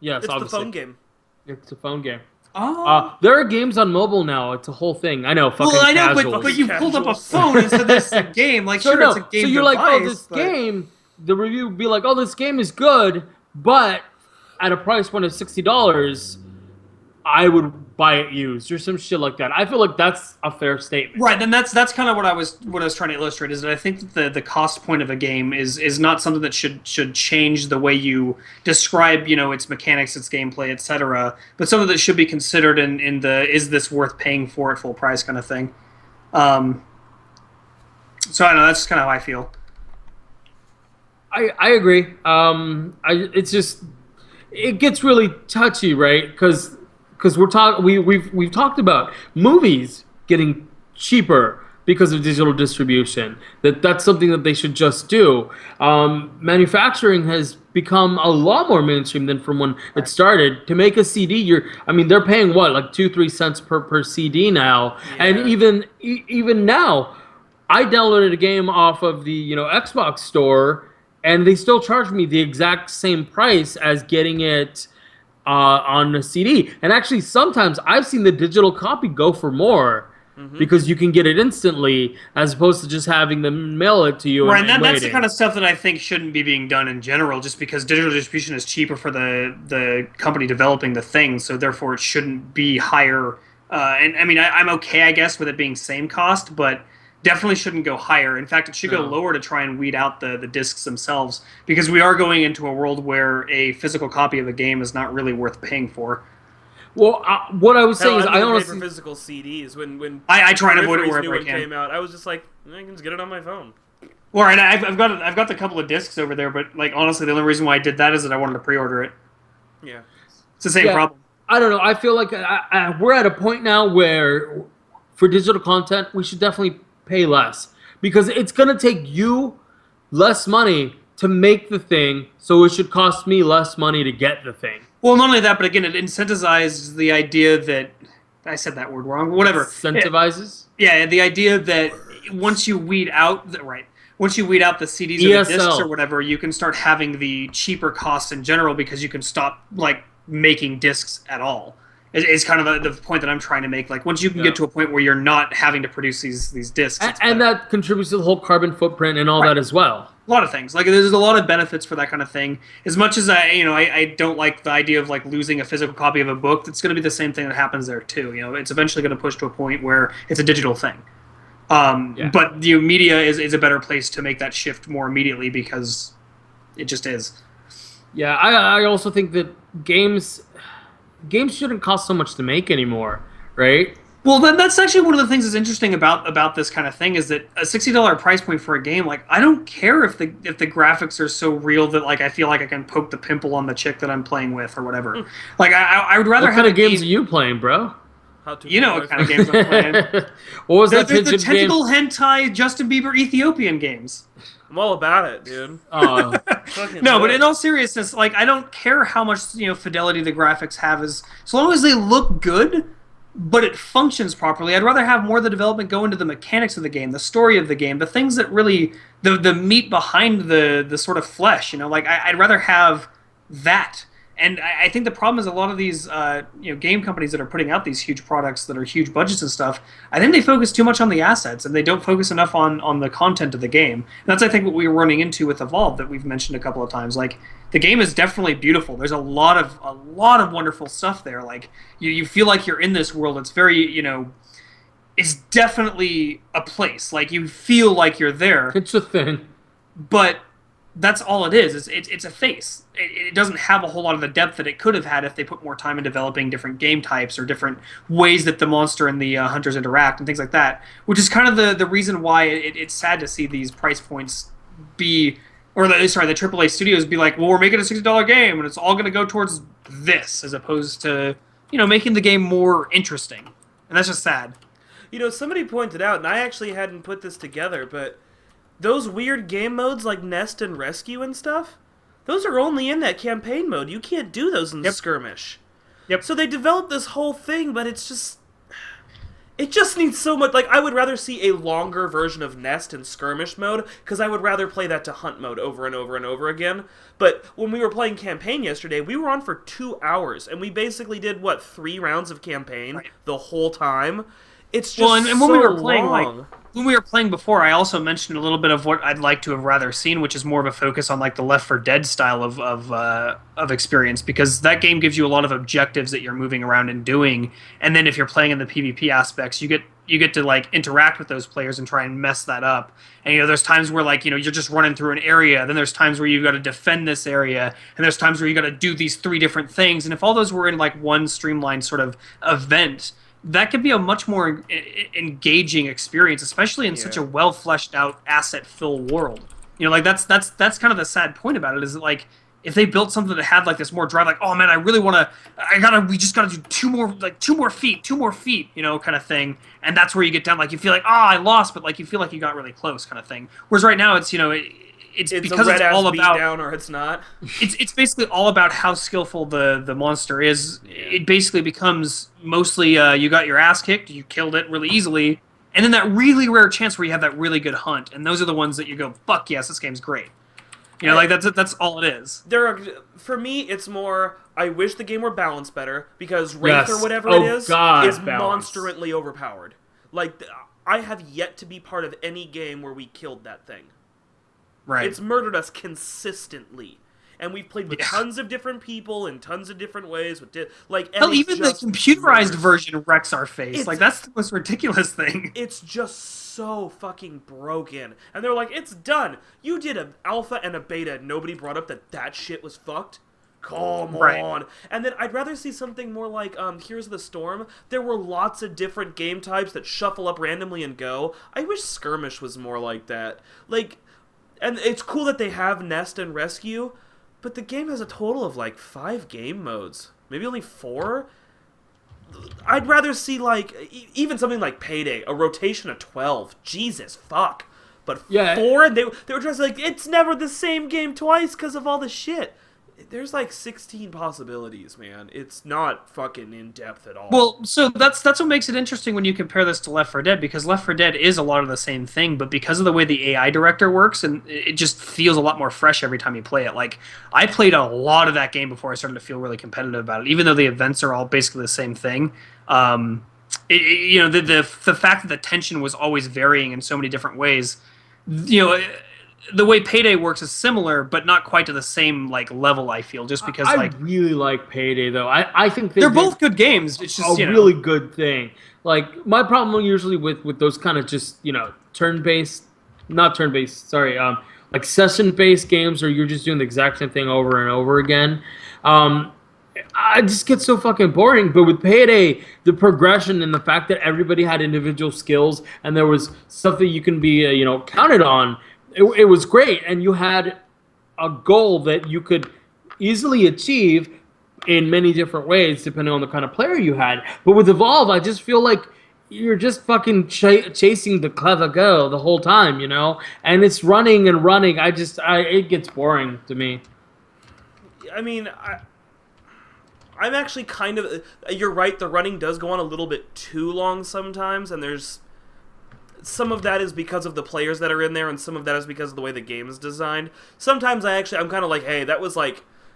Yes, It's obviously. the phone game. It's a phone game. Oh. There are games on mobile now. It's a whole thing. I know, fucking Well, I know, casuals. but you pulled up a Casuals. phone and said this is a game. Like, sure, it's a game so you're device, like, oh, this but... game. The review would be like, oh, this game is good, but at a price point of $60, I would buy it used or some shit like that. I feel like that's a fair statement. Right, and that's kind of what I was trying to illustrate, is that I think that the cost point of a game is not something that should change the way you describe, you know, its mechanics, its gameplay, etc. But something that should be considered in the is this worth paying for at full price kind of thing. So I don't know, that's kind of how I feel. I agree. It's just it gets really touchy, right? Because we've talked about movies getting cheaper because of digital distribution. That's something that they should just do. Manufacturing has become a lot more mainstream than from when it started. To make a CD, they're paying what, like 2-3 cents per CD now, Yeah. and even now, I downloaded a game off of the Xbox store, and they still charge me the exact same price as getting it on a CD. And actually, sometimes I've seen the digital copy go for more because you can get it instantly, as opposed to just having them mail it to you. Right, and and that's the waiting. kind of stuff that I think shouldn't be being done in general, just because digital distribution is cheaper for the company developing the thing, so therefore it shouldn't be higher. And I mean, I'm okay, I guess, with it being same cost, but definitely shouldn't go higher. In fact, it should go lower to try and weed out the discs themselves, because we are going into a world where a physical copy of a game is not really worth paying for. Well, what I was saying is, I I pay honestly for physical CDs when I try and avoid it Periphery's wherever new I one can. came out. I was just like, I can just get it on my phone. Well, and I've got the couple of discs over there, but like honestly, the only reason why I did that is that I wanted to pre-order it. Yeah. It's the same problem. I don't know. I feel like we're at a point now where, for digital content, we should definitely pay less, because it's going to take you less money to make the thing, so it should cost me less money to get the thing. Well, not only that, but again, it incentivizes the idea that I said that word wrong. Whatever. Incentivizes? Yeah, the idea that once you weed out the CDs or the discs ESL. or whatever, you can start having the cheaper costs in general, because you can stop like making discs at all. It's kind of the point that I'm trying to make. Like, once you can get to a point where you're not having to produce these discs, And that contributes to the whole carbon footprint and all that as well. a lot of things. Like, there's a lot of benefits for that kind of thing. As much as I don't like the idea of like losing a physical copy of a book, it's going to be the same thing that happens there too. It's eventually going to push to a point where it's a digital thing. But the media is a better place to make that shift more immediately, because it just is. Yeah, I also think that games shouldn't cost so much to make anymore, right? Well, that's actually one of the things that's interesting about this kind of thing, is that a $60 price point for a game, like, I don't care if the graphics are so real that like I feel like I can poke the pimple on the chick that I'm playing with or whatever. Like, I would rather What have kind of a games game, are you playing, bro? you know what kind of games I'm playing. What was that There's the pigeon game? tentacle hentai Justin Bieber Ethiopian games. I'm all about it, dude. Fucking No, but lit. in all seriousness, like, I don't care how much fidelity the graphics have, as long as they look good, but it functions properly. I'd rather have more of the development go into the mechanics of the game, the story of the game, the things that really the meat behind the sort of flesh. Like, I'd rather have that. And I think the problem is a lot of these game companies that are putting out these huge products that are huge budgets and stuff, I think they focus too much on the assets, and they don't focus enough on the content of the game. And that's, I think, what we were running into with Evolve that we've mentioned a couple of times. Like, the game is definitely beautiful. There's a lot of wonderful stuff there. Like, you feel like you're in this world. It's very, it's definitely a place. Like, you feel like you're there. It's a thing. but that's all it is. It's a face. It doesn't have a whole lot of the depth that it could have had if they put more time in developing different game types or different ways that the monster and the hunters interact and things like that. Which is kind of the reason why it's sad to see these price points be, or the AAA studios be like, well, we're making a $60 game and it's all going to go towards this, as opposed to making the game more interesting. And that's just sad. Somebody pointed out, and I actually hadn't put this together, but those weird game modes like Nest and Rescue and stuff, those are only in that campaign mode. You can't do those in Skirmish. Yep. So they developed this whole thing, but it just needs so much. Like, I would rather see a longer version of Nest in Skirmish mode, because I would rather play that to Hunt mode over and over and over again. But when we were playing campaign yesterday, we were on for 2 hours, and we basically did, 3 rounds of campaign the whole time? It's just and when we were playing, when we were playing before, I also mentioned a little bit of what I'd like to have rather seen, which is more of a focus on the Left 4 Dead style of experience, because that game gives you a lot of objectives that you're moving around and doing, and then if you're playing in the PvP aspects, you get to interact with those players and try and mess that up. And there's times where you're just running through an area, then there's times where you've got to defend this area, and there's times where you got to do these 3 different things, and if all those were in one streamlined sort of event, that could be a much more engaging experience, especially in such a well fleshed out asset filled world. That's kind of the sad point about it, is that if they built something that had this more drive, oh man, I really want to, we just got to do 2 more feet, kind of thing, and that's where you get down, you feel I lost, but you feel like you got really close, kind of thing. Whereas right now it's it's because it's all about down, or it's not. It's basically all about how skillful the monster is. It basically becomes mostly you got your ass kicked, you killed it really easily, and then that really rare chance where you have that really good hunt, and those are the ones that you go, fuck yes, this game's great. That's all it is. For me, it's more, I wish the game were balanced better, because Wraith or whatever it is monsterly overpowered. I have yet to be part of any game where we killed that thing. Right. It's murdered us consistently. And we've played with tons of different people in tons of different ways. Hell, even the computerized version wrecks our face. That's the most ridiculous thing. It's just so fucking broken. And they're like, it's done. You did an alpha and a beta. Nobody brought up that shit was fucked. Come on. And then I'd rather see something more like Here's the Storm. There were lots of different game types that shuffle up randomly and go. I wish Skirmish was more like that. And it's cool that they have Nest and Rescue, but the game has a total of 5 game modes. Maybe only 4? I'd rather see even something like Payday, a rotation of 12. Jesus fuck. But 4, and they were just it's never the same game twice because of all the shit. There's 16 possibilities, man. It's not fucking in depth at all. Well, so that's what makes it interesting when you compare this to Left 4 Dead, because Left 4 Dead is a lot of the same thing, but because of the way the AI director works, and it just feels a lot more fresh every time you play it. I played a lot of that game before I started to feel really competitive about it, even though the events are all basically the same thing. The fact that the tension was always varying in so many different ways, the way Payday works is similar, but not quite to the same level, I feel, just because I really like Payday though. I think they're both good games. It's just a really good thing. My problem usually with those kind of just turn-based, not turn-based, sorry, session-based games where you're just doing the exact same thing over and over again. I just get so fucking boring. But with Payday, the progression and the fact that everybody had individual skills and there was stuff that you can be counted on. It was great, and you had a goal that you could easily achieve in many different ways, depending on the kind of player you had. But with Evolve, I just feel like you're just fucking chasing the clever girl the whole time, and it's running and running. It gets boring to me. I mean, I'm actually kind of... You're right, the running does go on a little bit too long sometimes, and there's... Some of that is because of the players that are in there, and some of that is because of the way the game is designed. Sometimes I'm kind of hey, that was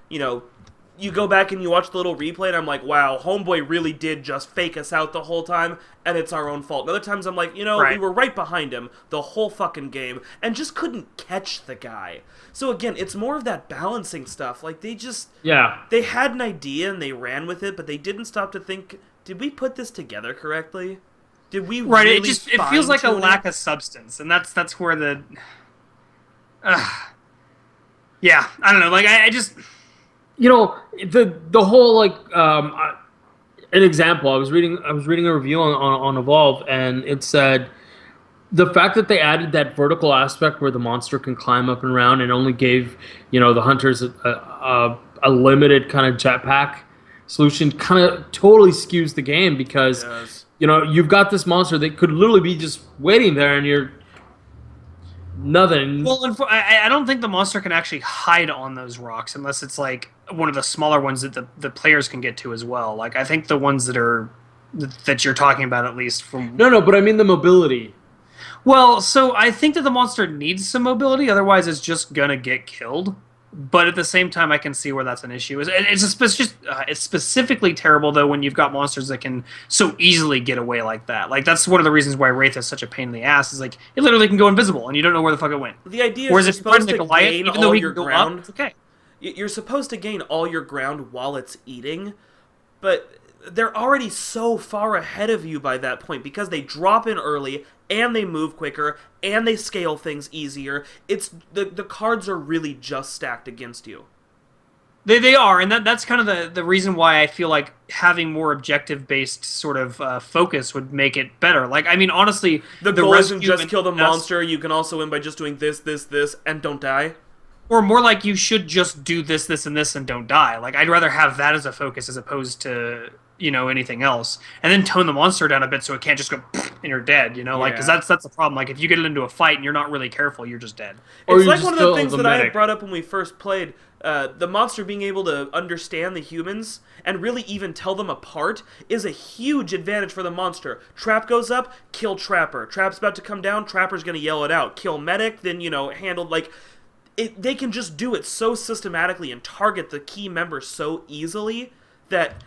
you go back and you watch the little replay, and I'm like, wow, Homeboy really did just fake us out the whole time, and it's our own fault. And other times I'm like, we were right behind him the whole fucking game, and just couldn't catch the guy. So again, it's more of that balancing stuff. They had an idea, and they ran with it, but they didn't stop to think, did we put this together correctly? Did we really it feels like a lack of substance, and that's where Yeah, I don't know. Like I just the whole an example. I was reading a review on Evolve, and it said the fact that they added that vertical aspect where the monster can climb up and around and only gave the hunters a limited kind of jetpack solution kind of totally skews the game because you've got this monster that could literally be just waiting there and you're nothing. Well, I don't think the monster can actually hide on those rocks unless it's like one of the smaller ones that the players can get to as well. Like I think the ones that you're talking about, at least from no, but I mean the mobility. Well, so I think that the monster needs some mobility, otherwise it's just gonna get killed. But at the same time, I can see where that's an issue. It's specifically terrible though when you've got monsters that can so easily get away like that. Like that's one of the reasons why Wraith is such a pain in the ass. Is like it literally can go invisible and you don't know where the fuck it went. The idea is you're supposed to gain all your ground. It's okay. You're supposed to gain all your ground while it's eating, but they're already so far ahead of you by that point because they drop in early and they move quicker and they scale things easier. It's the cards are really just stacked against you. They are, and that's kind of the reason why I feel like having more objective-based sort of focus would make it better. Like, I mean, honestly, the goal isn't just kill the monster. You can also win by just doing this, and don't die. Or more like you should just do this, and this, and don't die. Like, I'd rather have that as a focus as opposed to anything else, and then tone the monster down a bit so it can't just go and you're dead. Like because that's the problem. Like if you get into a fight and you're not really careful, you're just dead. It's like one of the things that I had brought up when we first played. The monster being able to understand the humans and really even tell them apart is a huge advantage for the monster. Trap goes up, kill Trapper. Trap's about to come down, Trapper's gonna yell it out. Kill Medic, then handled like. They can just do it so systematically and target the key members so easily that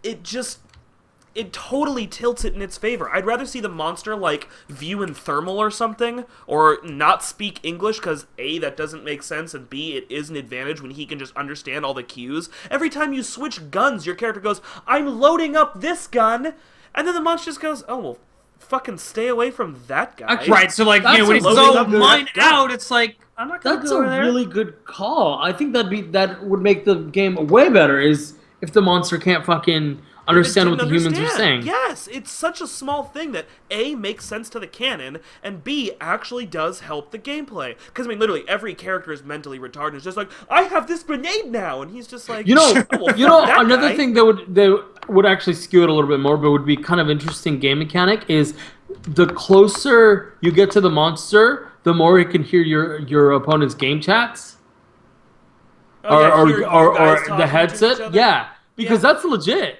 it totally tilts it in its favor. I'd rather see the monster like view in thermal or something, or not speak English because A, that doesn't make sense, and B, it is an advantage when he can just understand all the cues. Every time you switch guns, your character goes, I'm loading up this gun, and then the monster just goes, oh, well, fucking stay away from that guy. Right, so like, when he's mine out, it's like, I'm not going to go over there. That's a really good call. I think that would make the game way better is if the monster can't fucking understand what the humans are saying. Yes, it's such a small thing that A, makes sense to the canon, and B, actually does help the gameplay. Because, I mean, literally, every character is mentally retarded. It's just like, I have this grenade now! And he's just like, another thing that would actually skew it a little bit more, but would be kind of interesting game mechanic is the closer you get to the monster, the more it can hear your opponent's game chats. Or the headset. Yeah, because that's legit.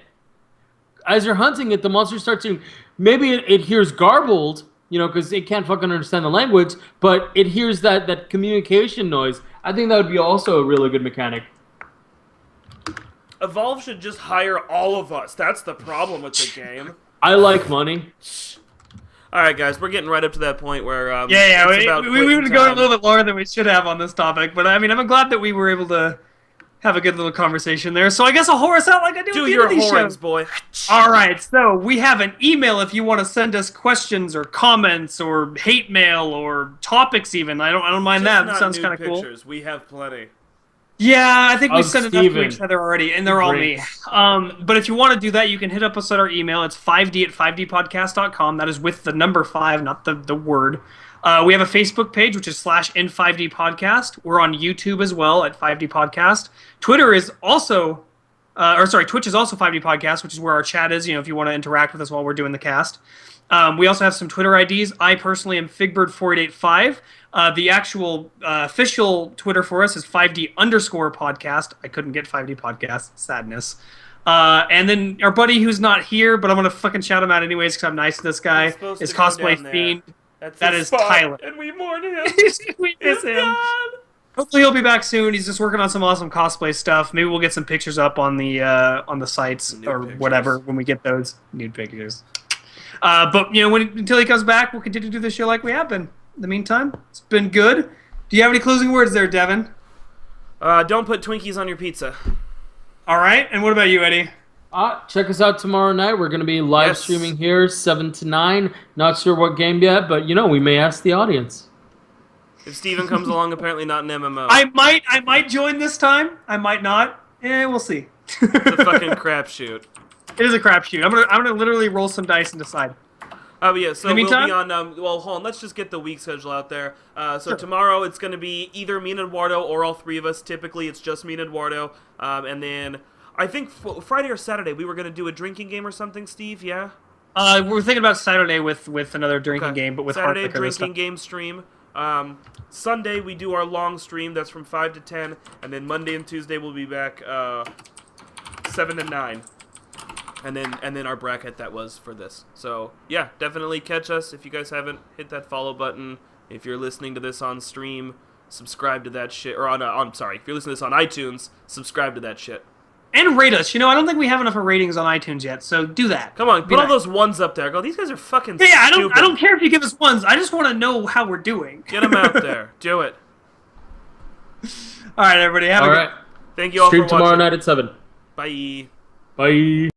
As you're hunting it, the monster starts to... Maybe it hears garbled, because it can't fucking understand the language, but it hears that communication noise. I think that would be also a really good mechanic. Evolve should just hire all of us. That's the problem with the game. I like money. Alright, guys, we're getting right up to that point where... we would have gone a little bit longer than we should have on this topic, but I mean, I'm glad that we were able to have a good little conversation there. So I guess I'll whore us out like I do your horns, boy. All right, so we have an email if you want to send us questions or comments or hate mail or topics even. I don't mind that. That sounds kind of cool. We have plenty. Yeah, I think we sent enough to each other already, and they're all me. But if you want to do that, you can hit up us at our email. It's 5d@5dpodcast.com. That is with the number 5, not the word. We have a Facebook page, which is /N5D Podcast. We're on YouTube as well at 5D Podcast. Twitter is also, Twitch is also 5D Podcast, which is where our chat is, if you want to interact with us while we're doing the cast. We also have some Twitter IDs. I personally am Figbird4885. The actual official Twitter for us is 5D_podcast. I couldn't get 5D Podcast. Sadness. And then our buddy who's not here, but I'm going to fucking shout him out anyways because I'm nice to this guy, is Cosplay Fiend. That is Tyler. And we mourn him. We miss him. Hopefully he'll be back soon. He's just working on some awesome cosplay stuff. Maybe we'll get some pictures up on the sites or whatever when we get those nude pictures. But until he comes back, we'll continue to do this show like we have been. In the meantime, it's been good. Do you have any closing words there, Devin? Don't put Twinkies on your pizza. All right. And what about you, Eddie? Check us out tomorrow night. We're going to be live streaming here, 7 to 9. Not sure what game yet, but we may ask the audience. If Steven comes along, apparently not an MMO. I might join this time. I might not. We'll see. It's a fucking crapshoot. It is a crapshoot. I'm gonna literally roll some dice and decide. Oh yeah, so In the we'll be meantime- on. Well, hold on. Let's just get the week schedule out there. So Sure. tomorrow it's going to be either me and Eduardo or all three of us. Typically, it's just me and Eduardo. And then I think Friday or Saturday we were going to do a drinking game or something. Steve, yeah. We're thinking about Saturday with another drinking Okay. game, but with hard Saturday liquor this drinking game stream. Sunday we do our long stream. That's from 5 to 10, and then Monday and Tuesday we'll be back 7 to 9. And then our bracket that was for this. So yeah, definitely catch us. If you guys haven't, hit that follow button. If you're listening to this on stream, subscribe to that shit. Or I'm sorry, if you're listening to this on iTunes, subscribe to that shit. And rate us. I don't think we have enough of ratings on iTunes yet, so do that. Come on, Be put all nice. those ones up there. Go, these guys are fucking Yeah, stupid. I don't care if you give us ones. I just want to know how we're doing. Get them out there. Do it. All right, everybody. Have a All good right. Thank you all Stream for watching. tomorrow night at 7. Bye. Bye.